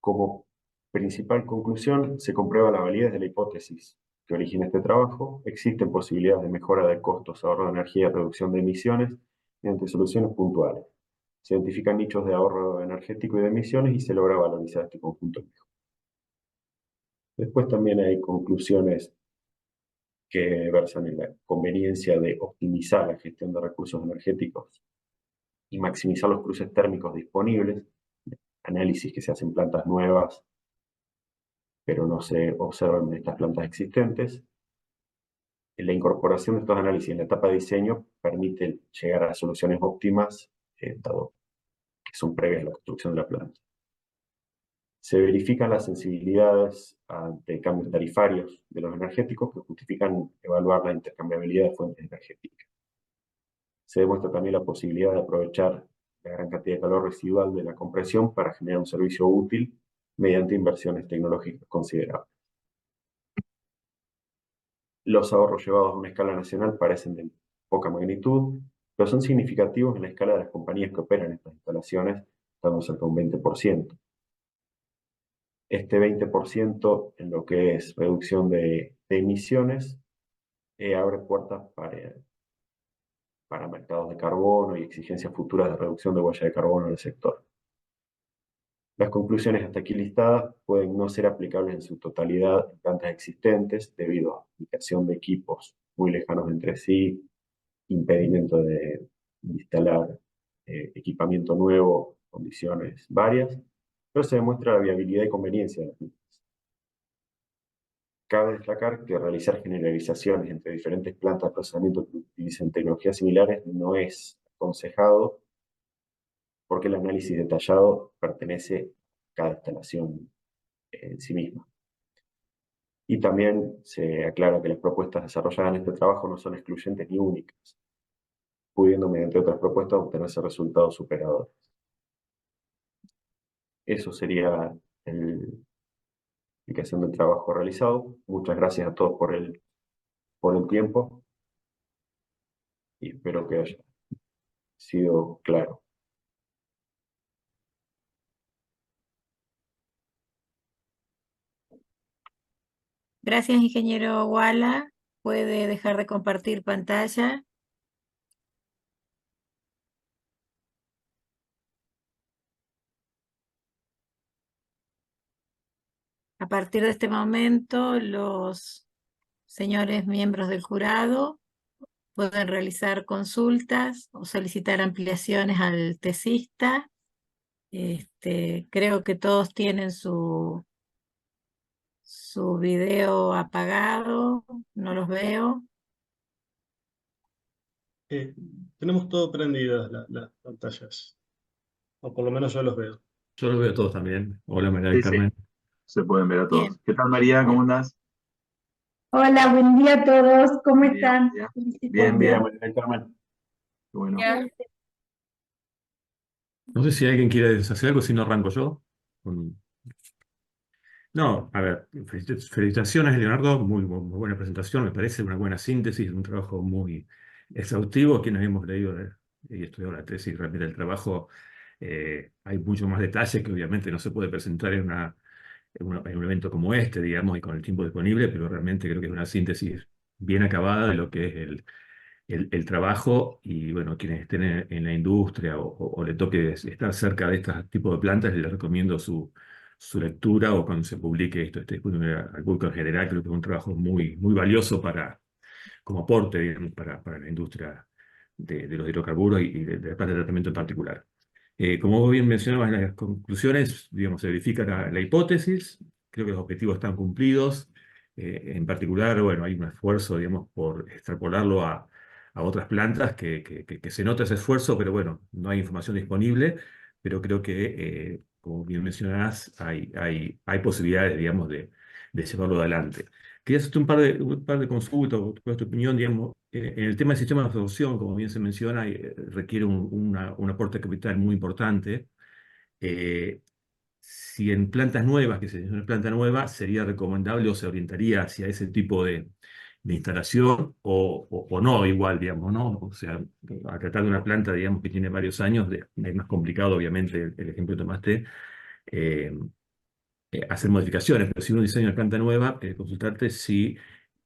Como principal conclusión, se comprueba la validez de la hipótesis que origina este trabajo. Existen posibilidades de mejora de costos, ahorro de energía y reducción de emisiones mediante soluciones puntuales. Se identifican nichos de ahorro energético y de emisiones y se logra valorizar este conjunto mejor. Después también hay conclusiones que versan en la conveniencia de optimizar la gestión de recursos energéticos y maximizar los cruces térmicos disponibles, análisis que se hacen en plantas nuevas, pero no se observan en estas plantas existentes. La incorporación de estos análisis en la etapa de diseño permite llegar a soluciones óptimas, dado que son previas a la construcción de la planta. Se verifican las sensibilidades ante cambios tarifarios de los energéticos que justifican evaluar la intercambiabilidad de fuentes energéticas. Se demuestra también la posibilidad de aprovechar la gran cantidad de calor residual de la compresión para generar un servicio útil mediante inversiones tecnológicas considerables. Los ahorros llevados a una escala nacional parecen de poca magnitud, pero son significativos en la escala de las compañías que operan estas instalaciones, estando cerca de un 20%. Este 20% en lo que es reducción de emisiones abre puertas para mercados de carbono y exigencias futuras de reducción de huella de carbono en el sector. Las conclusiones hasta aquí listadas pueden no ser aplicables en su totalidad en plantas existentes debido a aplicación de equipos muy lejanos entre sí, impedimento de instalar equipamiento nuevo, condiciones varias, pero se demuestra la viabilidad y conveniencia de las mismas. Cabe destacar que realizar generalizaciones entre diferentes plantas de procesamiento que utilicen tecnologías similares no es aconsejado porque el análisis detallado pertenece a cada instalación en sí misma. Y también se aclara que las propuestas desarrolladas en este trabajo no son excluyentes ni únicas, pudiendo mediante otras propuestas obtenerse resultados superadores. Eso sería la explicación del trabajo realizado. Muchas gracias a todos por el tiempo y espero que haya sido claro. Gracias, ingeniero Wala. Puede dejar de compartir pantalla. A partir de este momento, los señores miembros del jurado pueden realizar consultas o solicitar ampliaciones al tesista. Creo que todos tienen su video apagado, no los veo. Tenemos todo prendidas las pantallas, o por lo menos yo los veo. Yo los veo todos también. Hola, María del Sí, sí, Carmen. se pueden ver a Bien. todos. ¿Qué tal, María? ¿Cómo andas? Hola, buen día a todos. ¿Cómo Buen día, están? buen día. Bien, Felicitaciones. bien. María del Carmen. Qué bueno. No sé si alguien quiere hacer algo, si no arranco yo. Con- No, a ver, felicitaciones, Leonardo. Muy buena presentación, me parece una buena síntesis, un trabajo muy exhaustivo. Quienes hemos leído y estudiado la tesis, realmente el trabajo, hay mucho más detalle que obviamente no se puede presentar en un evento como este, digamos, y con el tiempo disponible, pero realmente creo que es una síntesis bien acabada de lo que es el trabajo. Y bueno, quienes estén en la industria o le toque estar cerca de este tipo de plantas, les recomiendo su lectura, o cuando se publique esto, esté disponible al público en general. Creo que es un trabajo muy, muy valioso como aporte, digamos, para la industria de los hidrocarburos y de la planta de tratamiento en particular. Como vos bien mencionabas en las conclusiones, digamos, se verifica la hipótesis. Creo que los objetivos están cumplidos. En particular, bueno, hay un esfuerzo, digamos, por extrapolarlo a otras plantas, que se nota ese esfuerzo, pero bueno, no hay información disponible. Pero creo que, como bien mencionás, hay posibilidades, digamos, de llevarlo adelante. Quería hacerte un par de consultas, o tu opinión, digamos, en el tema del sistema de absorción. Como bien se menciona, requiere un aporte de capital muy importante. Eh, si en plantas nuevas, que se es una planta nueva, sería recomendable o se orientaría hacia ese tipo de instalación, o no, igual, digamos, ¿no? O sea, a tratar de una planta, digamos, que tiene varios años, es más complicado, obviamente, el ejemplo que tomaste, eh, hacer modificaciones. Pero si uno diseña una planta nueva, consultarte si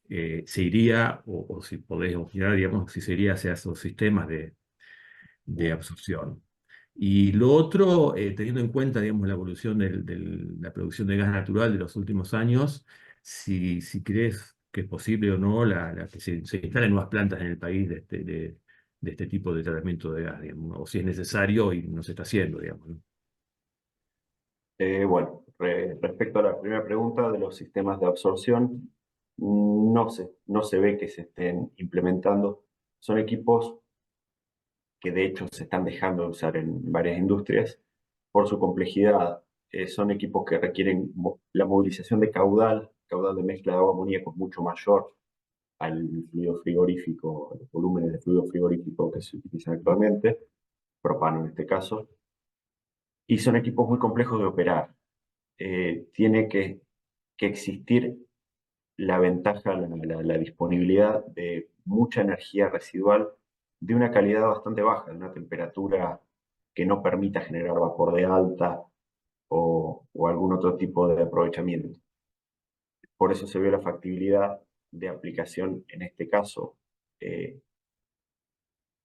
se iría, o si podés opinar, digamos, si se iría hacia esos sistemas de absorción. Y lo otro, teniendo en cuenta, digamos, la evolución de la producción de gas natural de los últimos años, si crees que es posible o no que se instalen nuevas plantas en el país de este tipo de tratamiento de gas, digamos, ¿no? O si es necesario y no se está haciendo, digamos, ¿no? Bueno, respecto a la primera pregunta de los sistemas de absorción, no se ve que se estén implementando. Son equipos que de hecho se están dejando de usar en varias industrias por su complejidad. Son equipos que requieren la movilización de caudal de mezcla de agua amoníaco es mucho mayor al fluido frigorífico, los volúmenes de fluido frigorífico que se utilizan actualmente, propano en este caso, y son equipos muy complejos de operar. Tiene que existir la ventaja, la disponibilidad de mucha energía residual de una calidad bastante baja, de una temperatura que no permita generar vapor de alta o algún otro tipo de aprovechamiento. Por eso se vio la factibilidad de aplicación en este caso.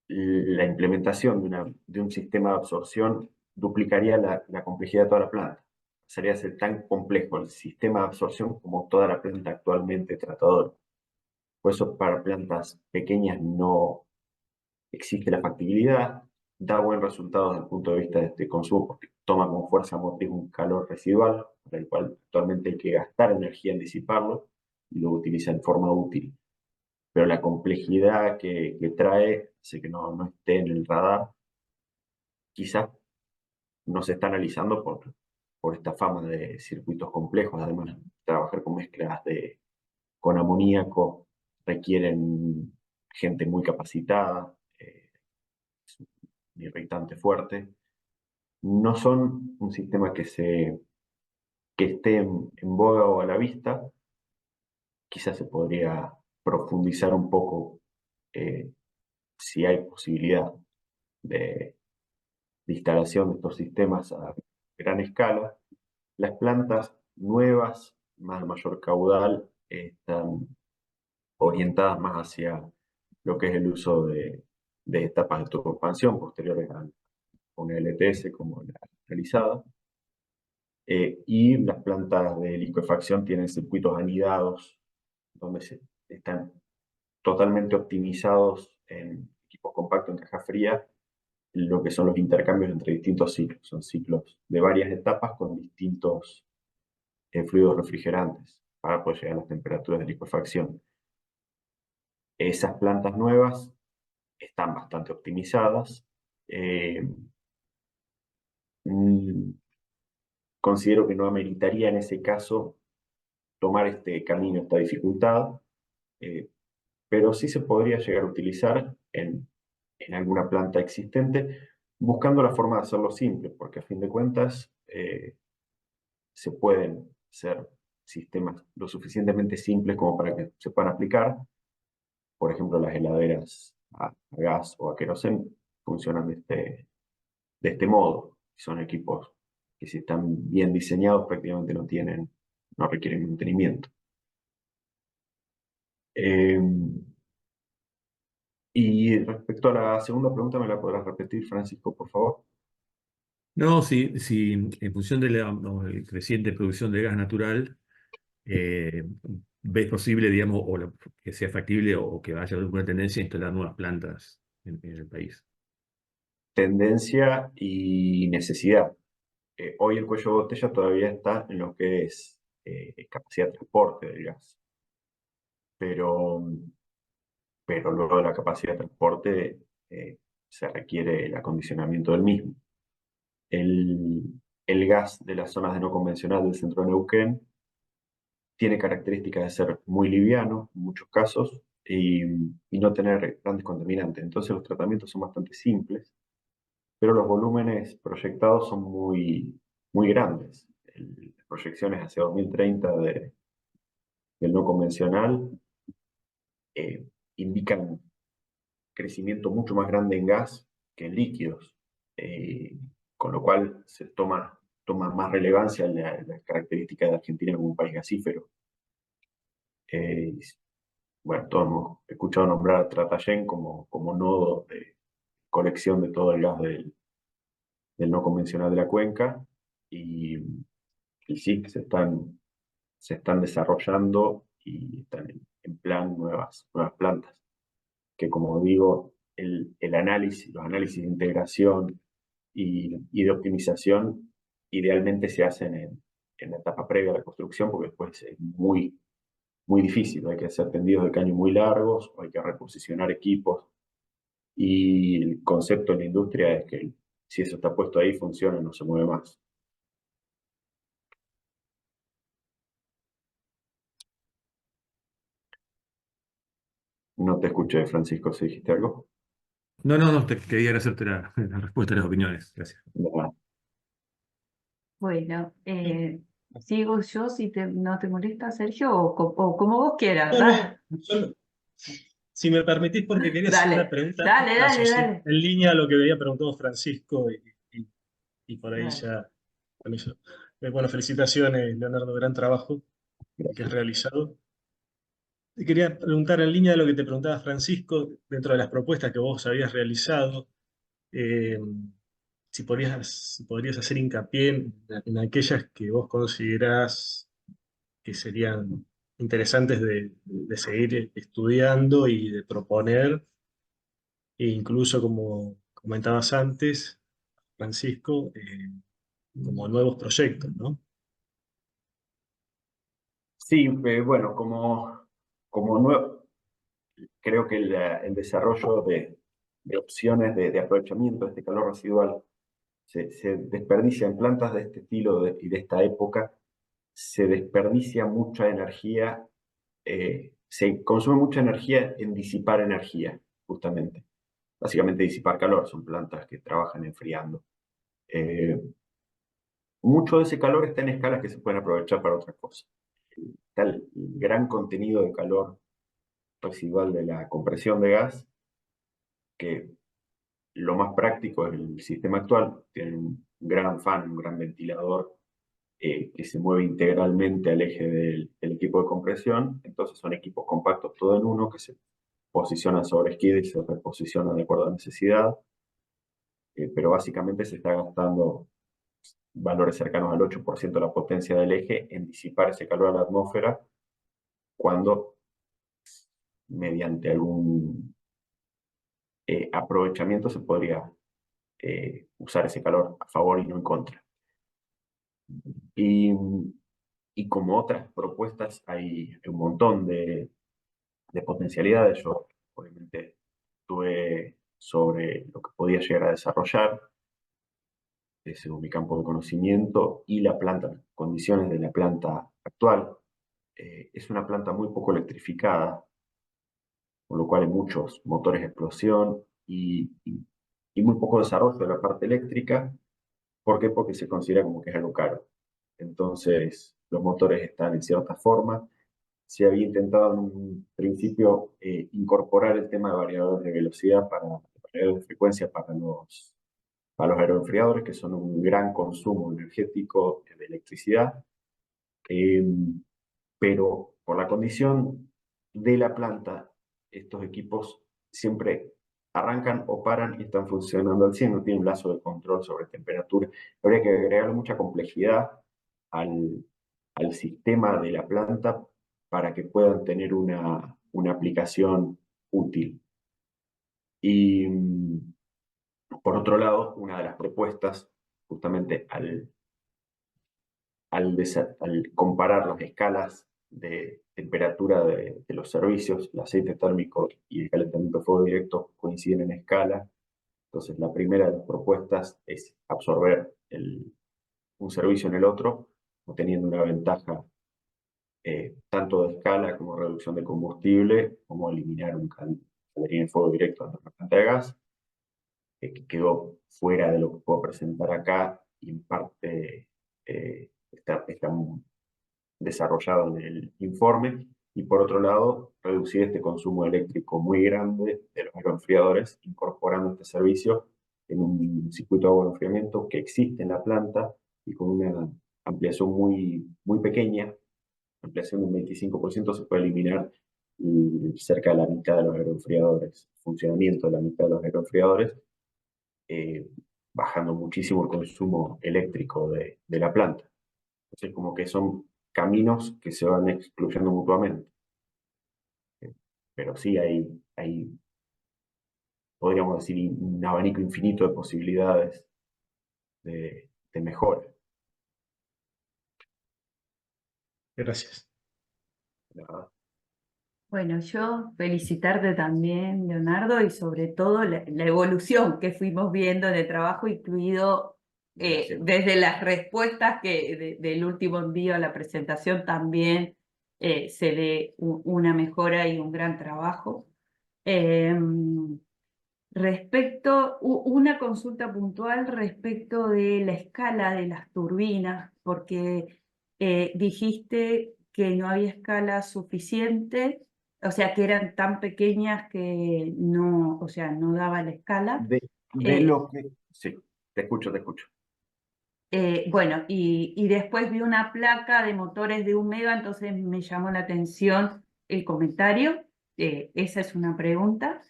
La implementación de un sistema de absorción duplicaría la complejidad de toda la planta. Sería ser tan complejo el sistema de absorción como toda la planta actualmente tratadora. Por eso para plantas pequeñas no existe la factibilidad, da buen resultado desde el punto de vista de este consumo, porque toma con fuerza motriz un calor residual, para el cual actualmente hay que gastar energía en disiparlo, y lo utiliza en forma útil. Pero la complejidad que trae hace que no esté en el radar. Quizás no se está analizando por esta fama de circuitos complejos. Además, trabajar con mezclas con amoníaco requieren gente muy capacitada, es un irritante fuerte. No son un sistema que esté en boga o a la vista. Quizás se podría profundizar un poco si hay posibilidad de instalación de estos sistemas a gran escala. Las plantas nuevas, más de mayor caudal, están orientadas más hacia lo que es el uso de etapas de turboexpansión posteriores a una LTS como la realizada. Y las plantas de liquefacción tienen circuitos anidados, donde están totalmente optimizados en equipos compactos en caja fría, lo que son los intercambios entre distintos ciclos. Son ciclos de varias etapas con distintos fluidos refrigerantes para poder llegar a las temperaturas de liquefacción. Esas plantas nuevas están bastante optimizadas. Considero que no ameritaría en ese caso tomar este camino, esta dificultad, pero sí se podría llegar a utilizar en alguna planta existente, buscando la forma de hacerlo simple, porque a fin de cuentas se pueden hacer sistemas lo suficientemente simples como para que se puedan aplicar. Por ejemplo, las heladeras a gas o a queroseno funcionan de este modo. Son equipos que si están bien diseñados prácticamente no requieren mantenimiento. Y respecto a la segunda pregunta, ¿me la podrás repetir, Francisco, por favor? No, si en función de la creciente producción de gas natural, ves posible, digamos, que sea factible o que haya alguna tendencia a instalar nuevas plantas en el país. Tendencia y necesidad. Hoy el cuello de botella todavía está en lo que es capacidad de transporte del gas, pero luego de la capacidad de transporte se requiere el acondicionamiento del mismo. El gas de las zonas de no convencional del centro de Neuquén tiene características de ser muy liviano en muchos casos y no tener grandes contaminantes. Entonces los tratamientos son bastante simples, pero los volúmenes proyectados son muy grandes. Las proyecciones hacia 2030 del no convencional indican crecimiento mucho más grande en gas que en líquidos, con lo cual se toma más relevancia la característica de Argentina como un país gasífero. Bueno, todos hemos escuchado nombrar a Tratayén como nodo de colección de todo el gas del no convencional de la cuenca, y sí, que se están desarrollando y están en plan nuevas plantas, que como digo, los análisis de integración y de optimización idealmente se hacen en la etapa previa a la construcción, porque después es muy difícil, hay que hacer tendidos de caño muy largos, o hay que reposicionar equipos, y el concepto en la industria es que si eso está puesto ahí, funciona, no se mueve más. No te escuché, Francisco, ¿si dijiste algo? No, quería hacerte la respuesta a las opiniones. Gracias. No. Bueno, sigo yo si no te molesta, Sergio, o como vos quieras. No, Dale, si me permitís, porque quería hacer una pregunta dale. en línea a lo que había preguntado Francisco y por ahí Dale. ya con eso. Bueno, felicitaciones, Leonardo, gran trabajo que has realizado. Te quería preguntar en línea de lo que te preguntaba Francisco, dentro de las propuestas que vos habías realizado, eh, si podrías hacer hincapié en aquellas que vos considerás que serían interesantes de seguir estudiando y de proponer, e incluso como comentabas antes, Francisco, como nuevos proyectos, ¿no? Sí, bueno, como nuevo, creo que el desarrollo de opciones de aprovechamiento de este calor residual se desperdicia en plantas de este estilo y de esta época, se desperdicia mucha energía, se consume mucha energía en disipar energía, justamente. Básicamente disipar calor, son plantas que trabajan enfriando. Mucho de ese calor está en escalas que se pueden aprovechar para otra cosa. Está el gran contenido de calor residual de la compresión de gas, que lo más práctico es el sistema actual. Tiene un gran fan, un gran ventilador que se mueve integralmente al eje del equipo de compresión. Entonces son equipos compactos todo en uno que se posicionan sobre esquí y se reposicionan de acuerdo a necesidad. Pero básicamente se está gastando valores cercanos al 8% de la potencia del eje en disipar ese calor a la atmósfera, cuando mediante algún aprovechamiento se podría usar ese calor a favor y no en contra. Y como otras propuestas hay un montón de potencialidades. Yo obviamente estuve sobre lo que podía llegar a desarrollar según mi campo de conocimiento y la planta, las condiciones de la planta actual. Es una planta muy poco electrificada, con lo cual hay muchos motores de explosión y muy poco desarrollo de la parte eléctrica. ¿Por qué? Porque se considera como que es algo caro. Entonces, los motores están en cierta forma. Se había intentado en un principio incorporar el tema de variadores de velocidad para de frecuencia para los aeroenfriadores, que son un gran consumo energético de electricidad, pero por la condición de la planta, estos equipos siempre arrancan o paran y están funcionando al 100, no tienen un lazo de control sobre temperatura. Habría que agregarle mucha complejidad al sistema de la planta para que puedan tener una aplicación útil. Y por otro lado, una de las propuestas, justamente al comparar las escalas de temperatura de los servicios, el aceite térmico y el calentamiento de fuego directo coinciden en escala. Entonces, la primera de las propuestas es absorber un servicio en el otro, obteniendo una ventaja tanto de escala como reducción de combustible, como eliminar un calderín de fuego directo de una planta de gas, que quedó fuera de lo que puedo presentar acá y en parte está desarrollado en el informe. Y por otro lado, reducir este consumo eléctrico muy grande de los aeroenfriadores, incorporando este servicio en un circuito de agua de enfriamiento que existe en la planta y con una ampliación muy pequeña, ampliación de un 25%, se puede eliminar cerca de la mitad de los aeroenfriadores, funcionamiento de la mitad de los aeroenfriadores, bajando muchísimo el consumo eléctrico de la planta. Entonces, como que son caminos que se van excluyendo mutuamente. Pero sí hay, podríamos decir, un abanico infinito de posibilidades de mejora. Gracias. ¿Verdad? Bueno, yo felicitarte también, Leonardo, y sobre todo la evolución que fuimos viendo en el trabajo, incluido Gracias. desde las respuestas del último envío a la presentación también se ve una mejora y un gran trabajo. Una consulta puntual respecto de la escala de las turbinas, porque dijiste que no había escala suficiente, o sea, que eran tan pequeñas que no, o sea, no daba la escala. De lo que... Sí, te escucho. Bueno, y después vi una placa de motores de 1 mega, entonces me llamó la atención el comentario. Esa es una pregunta.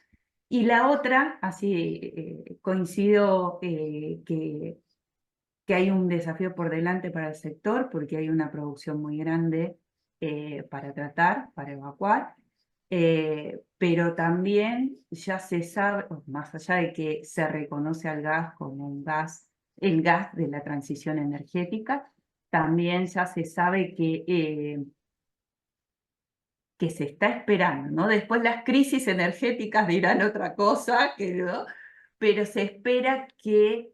Y la otra, así coincido que hay un desafío por delante para el sector, porque hay una producción muy grande para tratar, para evacuar, pero también ya se sabe, más allá de que se reconoce al gas como el gas de la transición energética, también ya se sabe que se está esperando, ¿no? Después las crisis energéticas dirán otra cosa, ¿no? Pero se espera que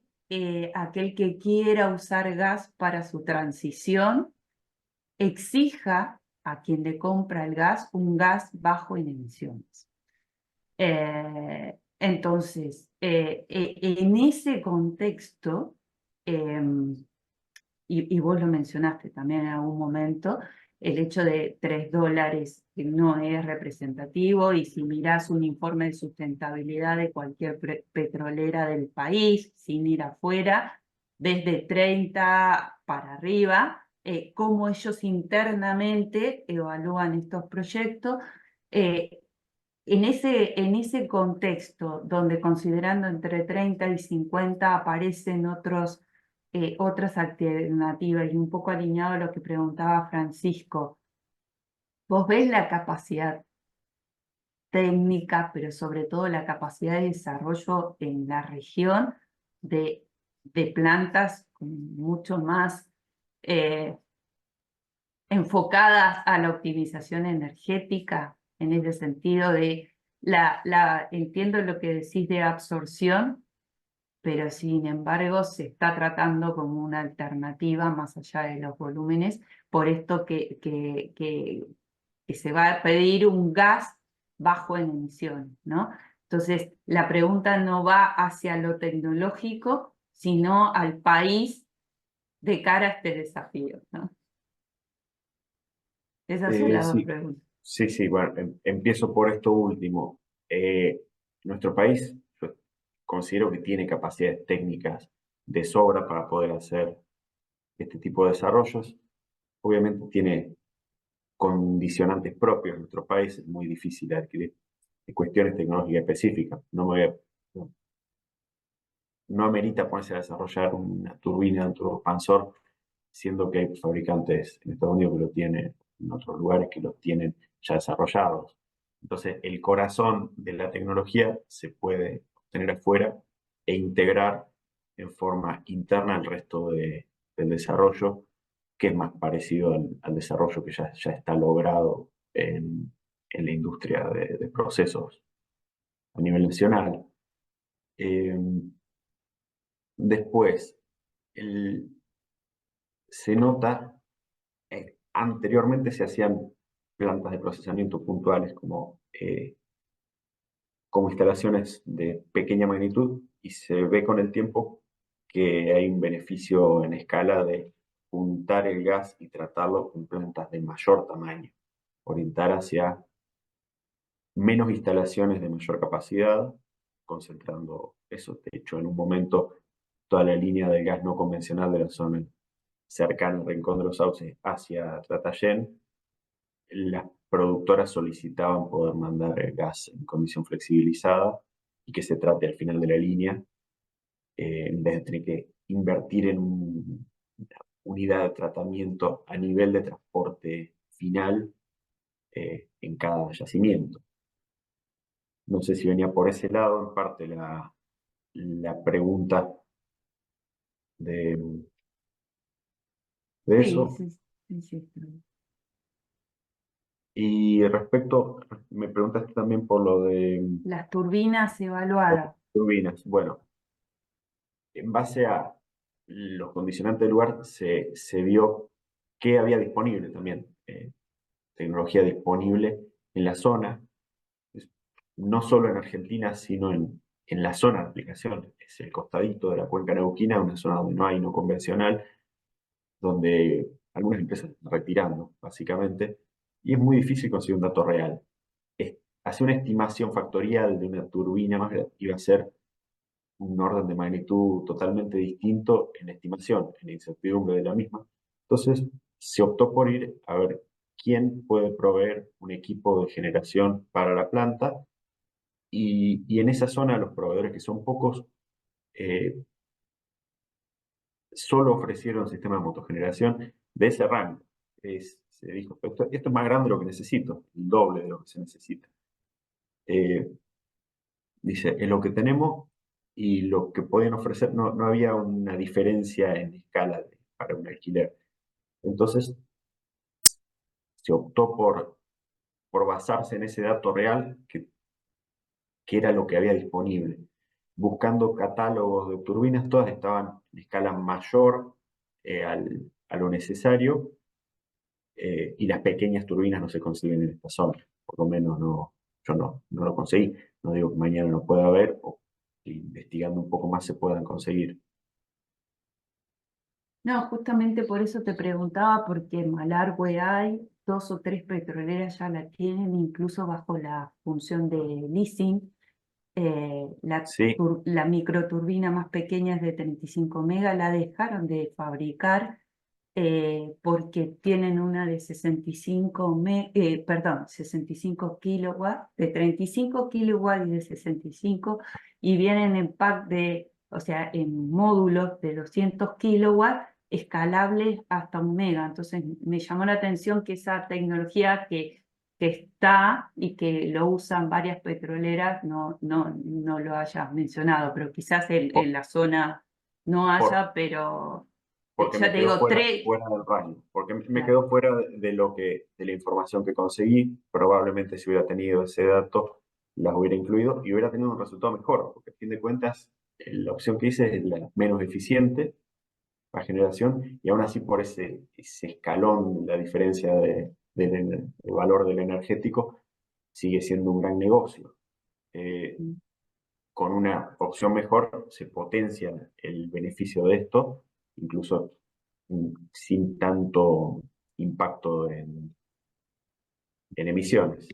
aquel que quiera usar gas para su transición exija a quien le compra el gas un gas bajo en emisiones. Entonces, en ese contexto, y vos lo mencionaste también en algún momento, el hecho de $3 no es representativo, y si mirás un informe de sustentabilidad de cualquier petrolera del país, sin ir afuera, desde 30 para arriba, cómo ellos internamente evalúan estos proyectos, en ese contexto donde considerando entre 30 y 50 aparecen otras alternativas, y un poco alineado a lo que preguntaba Francisco, vos ves la capacidad técnica, pero sobre todo la capacidad de desarrollo en la región de plantas mucho más enfocadas a la optimización energética, en ese sentido de entiendo lo que decís de absorción, pero sin embargo se está tratando como una alternativa más allá de los volúmenes, por esto que se va a pedir un gas bajo en emisiones, ¿no? Entonces, la pregunta no va hacia lo tecnológico, sino al país de cara a este desafío, ¿no? Esas son las dos Sí, preguntas. sí, bueno, empiezo por esto último. Nuestro país, yo considero que tiene capacidades técnicas de sobra para poder hacer este tipo de desarrollos. Obviamente tiene condicionantes propios. En nuestro país es muy difícil adquirir cuestiones tecnológicas específicas. No amerita ponerse a desarrollar una turbina, un turboexpansor, siendo que hay fabricantes en Estados Unidos que lo tienen, en otros lugares que lo tienen ya desarrollados. Entonces, el corazón de la tecnología se puede obtener afuera e integrar en forma interna el resto del desarrollo, que es más parecido al desarrollo que ya está logrado en la industria de procesos a nivel nacional. Después, se nota, anteriormente se hacían plantas de procesamiento puntuales como instalaciones de pequeña magnitud, y se ve con el tiempo que hay un beneficio en escala de juntar el gas y tratarlo con plantas de mayor tamaño, orientar hacia menos instalaciones de mayor capacidad, concentrando eso. De hecho, en un momento, toda la línea de gas no convencional de la zona cercana al Rincón de los Sauces hacia Tratayén, las productoras solicitaban poder mandar el gas en condición flexibilizada y que se trate al final de la línea, en vez de tener que invertir en una unidad de tratamiento a nivel de transporte final en cada yacimiento. No sé si venía por ese lado, en parte, la pregunta de Sí, eso. sí. Y respecto, me preguntaste también por lo de Las turbinas evaluadas. turbinas. Bueno, en base a los condicionantes del lugar, se vio que había disponible también, tecnología disponible en la zona, no solo en Argentina, sino en la zona de aplicación. Es el costadito de la cuenca neuquina, una zona donde no hay no convencional, donde algunas empresas están retirando, básicamente, y es muy difícil conseguir un dato real. Hacer una estimación factorial de una turbina más iba a ser un orden de magnitud totalmente distinto en la estimación, en la incertidumbre de la misma. Entonces, se optó por ir a ver quién puede proveer un equipo de generación para la planta, y en esa zona los proveedores, que son pocos, solo ofrecieron sistemas de motogeneración de ese rango. Se dijo, esto es más grande de lo que necesito, el doble de lo que se necesita. Dice, es lo que tenemos y lo que pueden ofrecer, no había una diferencia en escala para un alquiler. Entonces, se optó por basarse en ese dato real, que era lo que había disponible. Buscando catálogos de turbinas, todas estaban en escala mayor a lo necesario, y las pequeñas turbinas no se consiguen en esta zona. Por lo menos yo no lo conseguí. No digo que mañana no pueda haber, o que investigando un poco más se puedan conseguir. No, justamente por eso te preguntaba, porque en Malargüe hay 2 o 3 petroleras ya la tienen, incluso bajo la función de leasing. Sí, La microturbina más pequeña es de 35 megas, la dejaron de fabricar porque tienen una de 65 kilowatts, de 35 kilowatts y de 65, y vienen en pack o sea, en módulos de 200 kilowatts escalables hasta 1 mega. Entonces me llamó la atención que esa tecnología que está y que lo usan varias petroleras no lo hayas mencionado, pero quizás en la zona no por, haya, pero porque ya me te quedó digo, fuera del rango, porque me Claro. quedó fuera de la información que conseguí. Probablemente, si hubiera tenido ese dato, las hubiera incluido y hubiera tenido un resultado mejor, porque a fin de cuentas la opción que hice es la menos eficiente para generación, y aún así por ese escalón, la diferencia del valor del energético sigue siendo un gran negocio. Con una opción mejor se potencia el beneficio de esto, incluso sin tanto impacto en emisiones.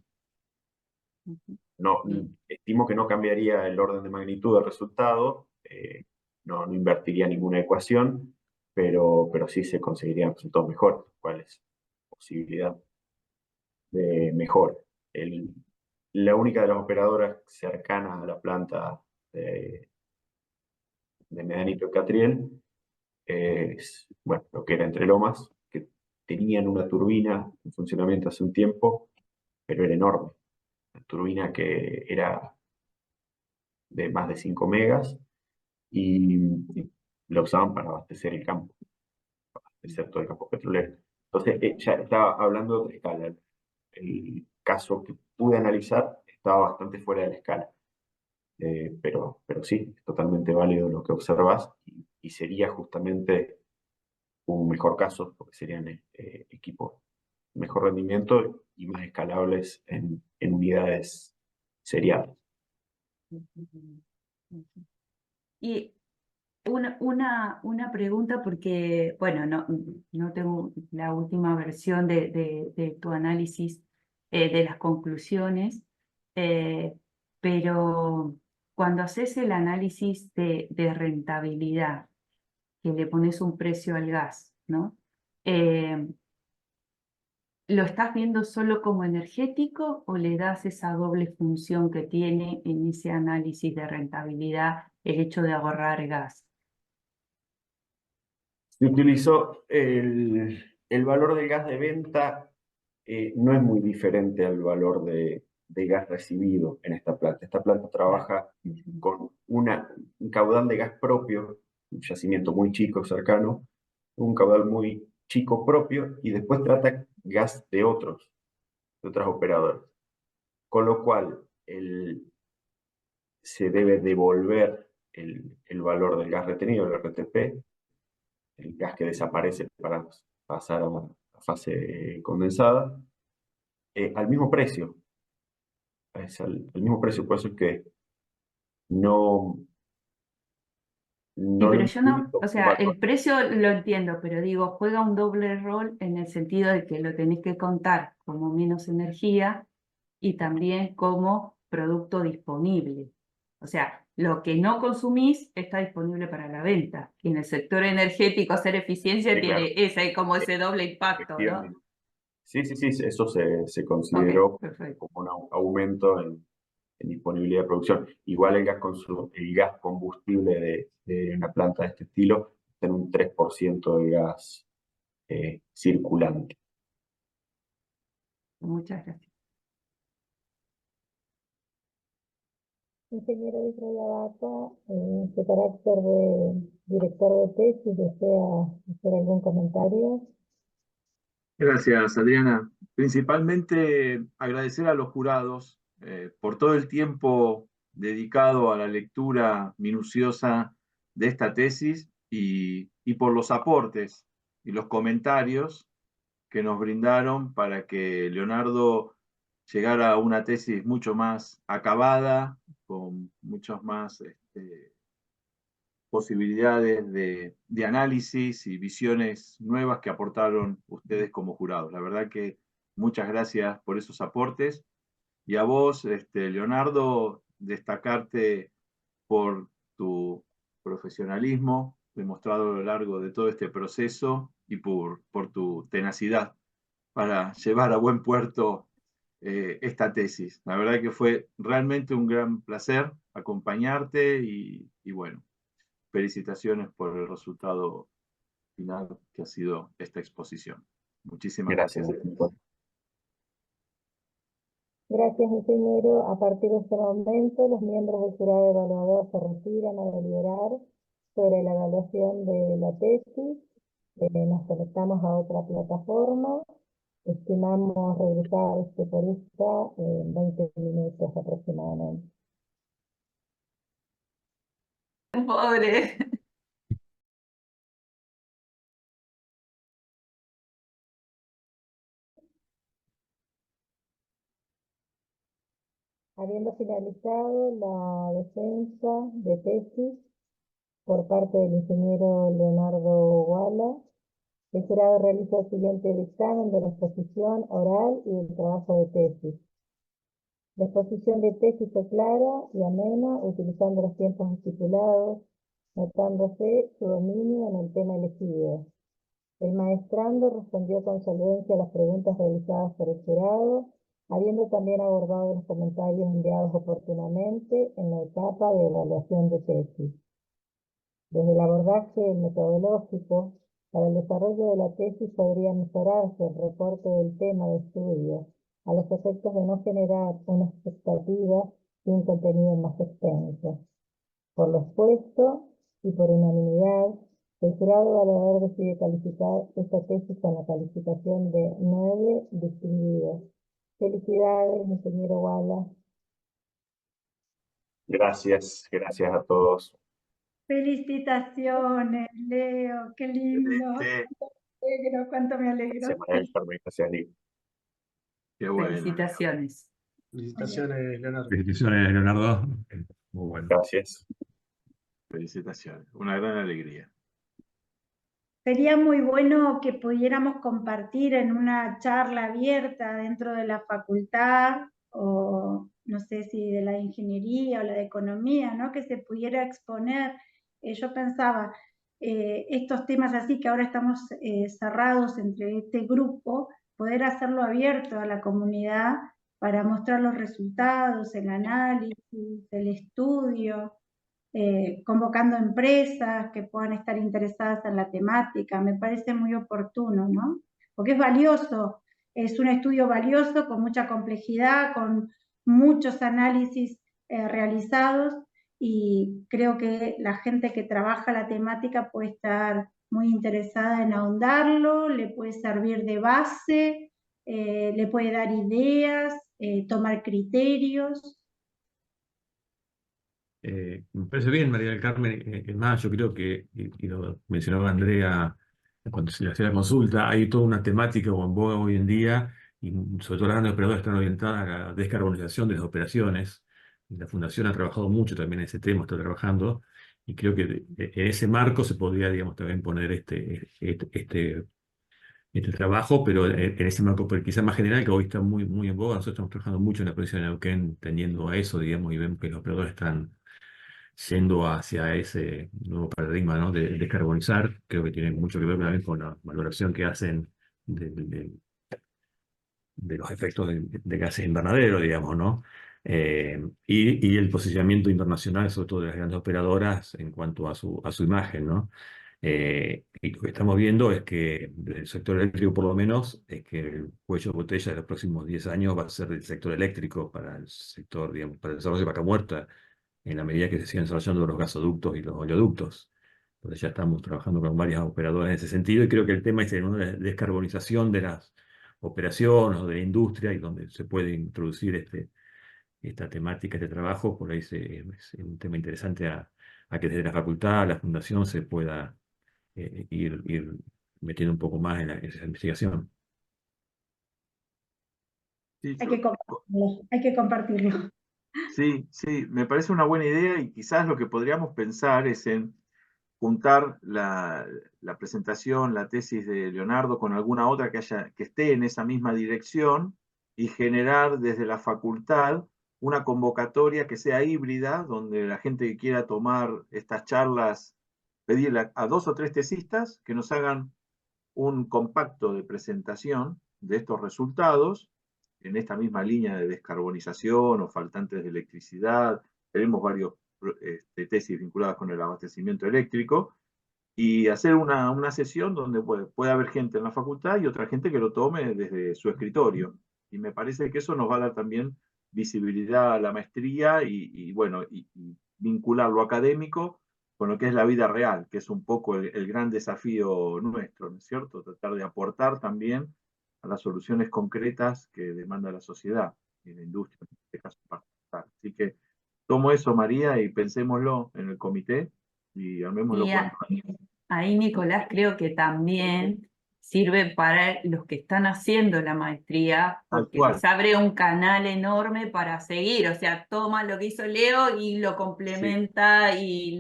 no, estimo que no cambiaría el orden de magnitud del resultado, no invertiría ninguna ecuación, pero sí se conseguirían resultados mejores. ¿Cuál es la posibilidad de mejor? La única de las operadoras cercanas a la planta de Medanito y Catriel es, bueno, lo que era Entre Lomas, que tenían una turbina en funcionamiento hace un tiempo, pero era enorme. Una turbina que era de más de 5 megas y la usaban para abastecer el campo, abastecer todo el campo petrolero. Entonces, ya estaba hablando de otra escala. El caso que pude analizar estaba bastante fuera de la escala. Pero sí, es totalmente válido lo que observas y sería justamente un mejor caso, porque serían equipos de mejor rendimiento y más escalables en unidades seriales. Y una pregunta porque, bueno, no tengo la última versión de tu análisis de las conclusiones, pero cuando haces el análisis de rentabilidad, que le pones un precio al gas, ¿no? ¿Lo estás viendo solo como energético o le das esa doble función que tiene en ese análisis de rentabilidad el hecho de ahorrar gas? Se utilizó el valor del gas de venta, no es muy diferente al valor de gas recibido en esta planta. Esta planta trabaja con un caudal de gas propio, un yacimiento muy chico, cercano, un caudal muy chico propio, y después trata gas de otras operadoras. Con lo cual, se debe devolver el valor del gas retenido, el RTP, el gas que desaparece para pasar a la fase condensada, al mismo precio. Es al mismo precio, por eso es que no, Sí, no lo pero yo no, entiendo o como sea, valor. el precio lo entiendo, pero digo, juega un doble rol en el sentido de que lo tenés que contar como menos energía y también como producto disponible. O sea, lo que no consumís está disponible para la venta. Y en el sector energético hacer eficiencia Sí, claro, tiene como ese doble impacto, ¿no? efectivamente. Sí, eso se Ok, consideró perfecto. como un aumento en disponibilidad de producción. Igual el gas combustible de una planta de este estilo tiene un 3% de gas circulante. Muchas gracias. Ingeniero Israel Abata, en su carácter de director de tesis, ¿desea hacer algún comentario? Gracias, Adriana. Principalmente agradecer a los jurados por todo el tiempo dedicado a la lectura minuciosa de esta tesis y por los aportes y los comentarios que nos brindaron para que Leonardo llegara a una tesis mucho más acabada, con muchas más posibilidades de análisis y visiones nuevas que aportaron ustedes como jurados. La verdad que muchas gracias por esos aportes. Y a vos, Leonardo, destacarte por tu profesionalismo demostrado a lo largo de todo este proceso y por tu tenacidad para llevar a buen puerto esta tesis. La verdad que fue realmente un gran placer acompañarte y bueno, felicitaciones por el resultado final que ha sido esta exposición. Muchísimas Gracias. gracias. Gracias, ingeniero. A partir de este momento, los miembros del jurado evaluador se retiran a deliberar sobre la evaluación de la tesis. Nos conectamos a otra plataforma. Estimamos regresar por esta en 20 minutos aproximadamente. Pobre. Habiendo finalizado la defensa de tesis por parte del ingeniero Leonardo Wala, el jurado realiza el siguiente dictamen de la exposición oral y del trabajo de tesis. La exposición de tesis fue clara y amena, utilizando los tiempos estipulados, notándose su dominio en el tema elegido. El maestrando respondió con solvencia a las preguntas realizadas por el jurado, habiendo también abordado los comentarios enviados oportunamente en la etapa de evaluación de tesis. Desde el abordaje metodológico, para el desarrollo de la tesis podría mejorarse el reporte del tema de estudio, a los efectos de no generar una expectativa y un contenido más extenso. Por lo expuesto y por unanimidad, el jurado evaluador decide calificar esta tesis con la calificación de 9 distinguidos. Felicidades, ingeniero Wallace. Gracias a todos. Felicitaciones, Leo, qué lindo. Cuánto me alegro. Gracias, María del Carmen, gracias, Lili. Qué bueno. Felicitaciones. Felicitaciones, Leonardo. Felicitaciones, Leonardo. Muy bueno. Gracias. Felicitaciones. Una gran alegría. Sería muy bueno que pudiéramos compartir en una charla abierta dentro de la facultad, o no sé si de la ingeniería o la de economía, ¿no? Que se pudiera exponer. Yo pensaba, estos temas así que ahora estamos cerrados entre este grupo, poder hacerlo abierto a la comunidad para mostrar los resultados, el análisis, el estudio. Convocando empresas que puedan estar interesadas en la temática, me parece muy oportuno, ¿no? Porque es valioso, es un estudio valioso, con mucha complejidad, con muchos análisis realizados, y creo que la gente que trabaja la temática puede estar muy interesada en ahondarlo, le puede servir de base, le puede dar ideas, tomar criterios. Me parece bien, María del Carmen. Es más, yo creo que, y lo mencionaba Andrea cuando se le hacía la consulta, hay toda una temática o en boga hoy en día, y sobre todo las grandes operadoras están orientadas a la descarbonización de las operaciones. Y la Fundación ha trabajado mucho también en ese tema, está trabajando, y creo que en ese marco se podría, digamos, también poner este trabajo, pero en ese marco quizá más general, que hoy está muy, muy en boga. Nosotros estamos trabajando mucho en la provincia de Neuquén, tendiendo a eso, digamos, y vemos que los operadores están yendo hacia ese nuevo paradigma, ¿no? de descarbonizar. Creo que tiene mucho que ver también con la valoración que hacen de los efectos de gases invernadero, digamos, ¿no? Y el posicionamiento internacional, sobre todo de las grandes operadoras, en cuanto a su imagen, ¿no? Y lo que estamos viendo es que del sector eléctrico, por lo menos, es que el cuello de botella de los próximos 10 años va a ser el sector eléctrico para el sector, digamos, para el desarrollo de Vaca Muerta, en la medida que se siguen desarrollando los gasoductos y los oleoductos. Entonces ya estamos trabajando con varias operadoras en ese sentido, y creo que el tema es de descarbonización de las operaciones o de la industria, y donde se puede introducir esta temática, este trabajo, por ahí es un tema interesante a que desde la facultad, la fundación, se pueda ir metiendo un poco más en esa investigación. Sí, Hay que compartirlo. sí, me parece una buena idea, y quizás lo que podríamos pensar es en juntar la presentación, la tesis de Leonardo con alguna otra que esté en esa misma dirección, y generar desde la facultad una convocatoria que sea híbrida, donde la gente que quiera tomar estas charlas, pedirle a 2 o 3 tesistas que nos hagan un compacto de presentación de estos resultados en esta misma línea de descarbonización o faltantes de electricidad. Tenemos varios tesis vinculadas con el abastecimiento eléctrico, y hacer una sesión donde puede haber gente en la facultad y otra gente que lo tome desde su escritorio. Y me parece que eso nos va a dar también visibilidad a la maestría, y vincular lo académico con lo que es la vida real, que es un poco el gran desafío nuestro, ¿no es cierto? Tratar de aportar también a las soluciones concretas que demanda la sociedad y la industria, en este caso particular. Así que tomo eso, María, y pensémoslo en el comité y armémoslo Y cuanto antes. ahí, Nicolás, creo que también sirve para los que están haciendo la maestría, Tal porque cual. les abre un canal enorme para seguir. O sea, toma lo que hizo Leo y lo complementa, y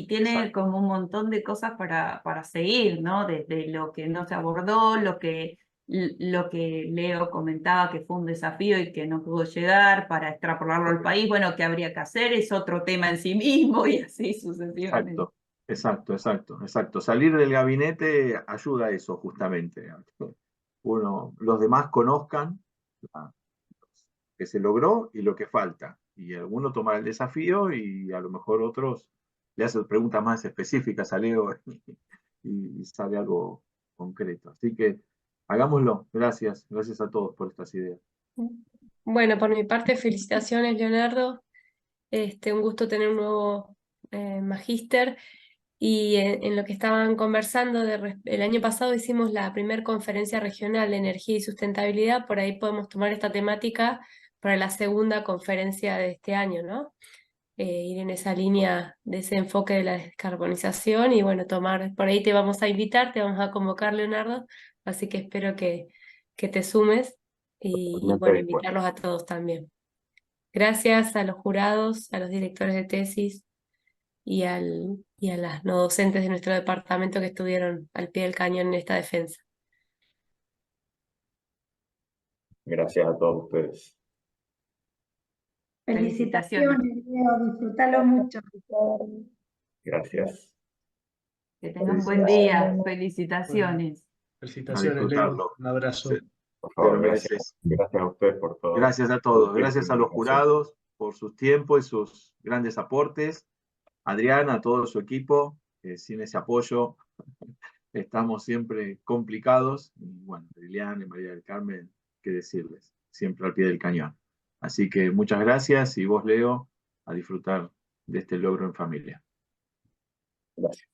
tiene Exacto. como un montón de cosas para seguir, ¿no? Desde lo que no se abordó, lo que lo que Leo comentaba, que fue un desafío y que no pudo llegar para extrapolarlo al país, bueno, ¿qué habría que hacer? Es otro tema en sí mismo y así sucesivamente. Exacto. Salir del gabinete ayuda a eso, justamente. Los demás conozcan lo que se logró y lo que falta. Y alguno toma el desafío y a lo mejor otros le hacen preguntas más específicas a Leo y sale algo concreto. Así que hagámoslo. Gracias a todos por estas ideas. Bueno, por mi parte, felicitaciones, Leonardo. Un gusto tener un nuevo magíster. Y en lo que estaban conversando, el año pasado hicimos la primera conferencia regional de energía y sustentabilidad, por ahí podemos tomar esta temática para la segunda conferencia de este año, ¿no? Ir en esa línea de ese enfoque de la descarbonización y bueno, por ahí te vamos a invitar, te vamos a convocar, Leonardo, así que espero que te sumes y Totalmente bueno, dispuesto. invitarlos a todos también. Gracias a los jurados, a los directores de tesis y a las no docentes de nuestro departamento que estuvieron al pie del cañón en esta defensa. Gracias a todos ustedes. Felicitaciones, Leo, disfrútalo mucho. Gracias. Que tengan buen día. Felicitaciones. A Felicitaciones, Leo. disfrutarlo. Un abrazo. Por Te favor, lo gracias. mereces. Gracias a ustedes por todo. Gracias a todos. Gracias a los jurados por sus tiempos y sus grandes aportes. Adriana, a todo su equipo. Sin ese apoyo estamos siempre complicados. Y bueno, Liliana y María del Carmen, qué decirles, siempre al pie del cañón. Así que muchas gracias y vos, Leo, a disfrutar de este logro en familia. Gracias.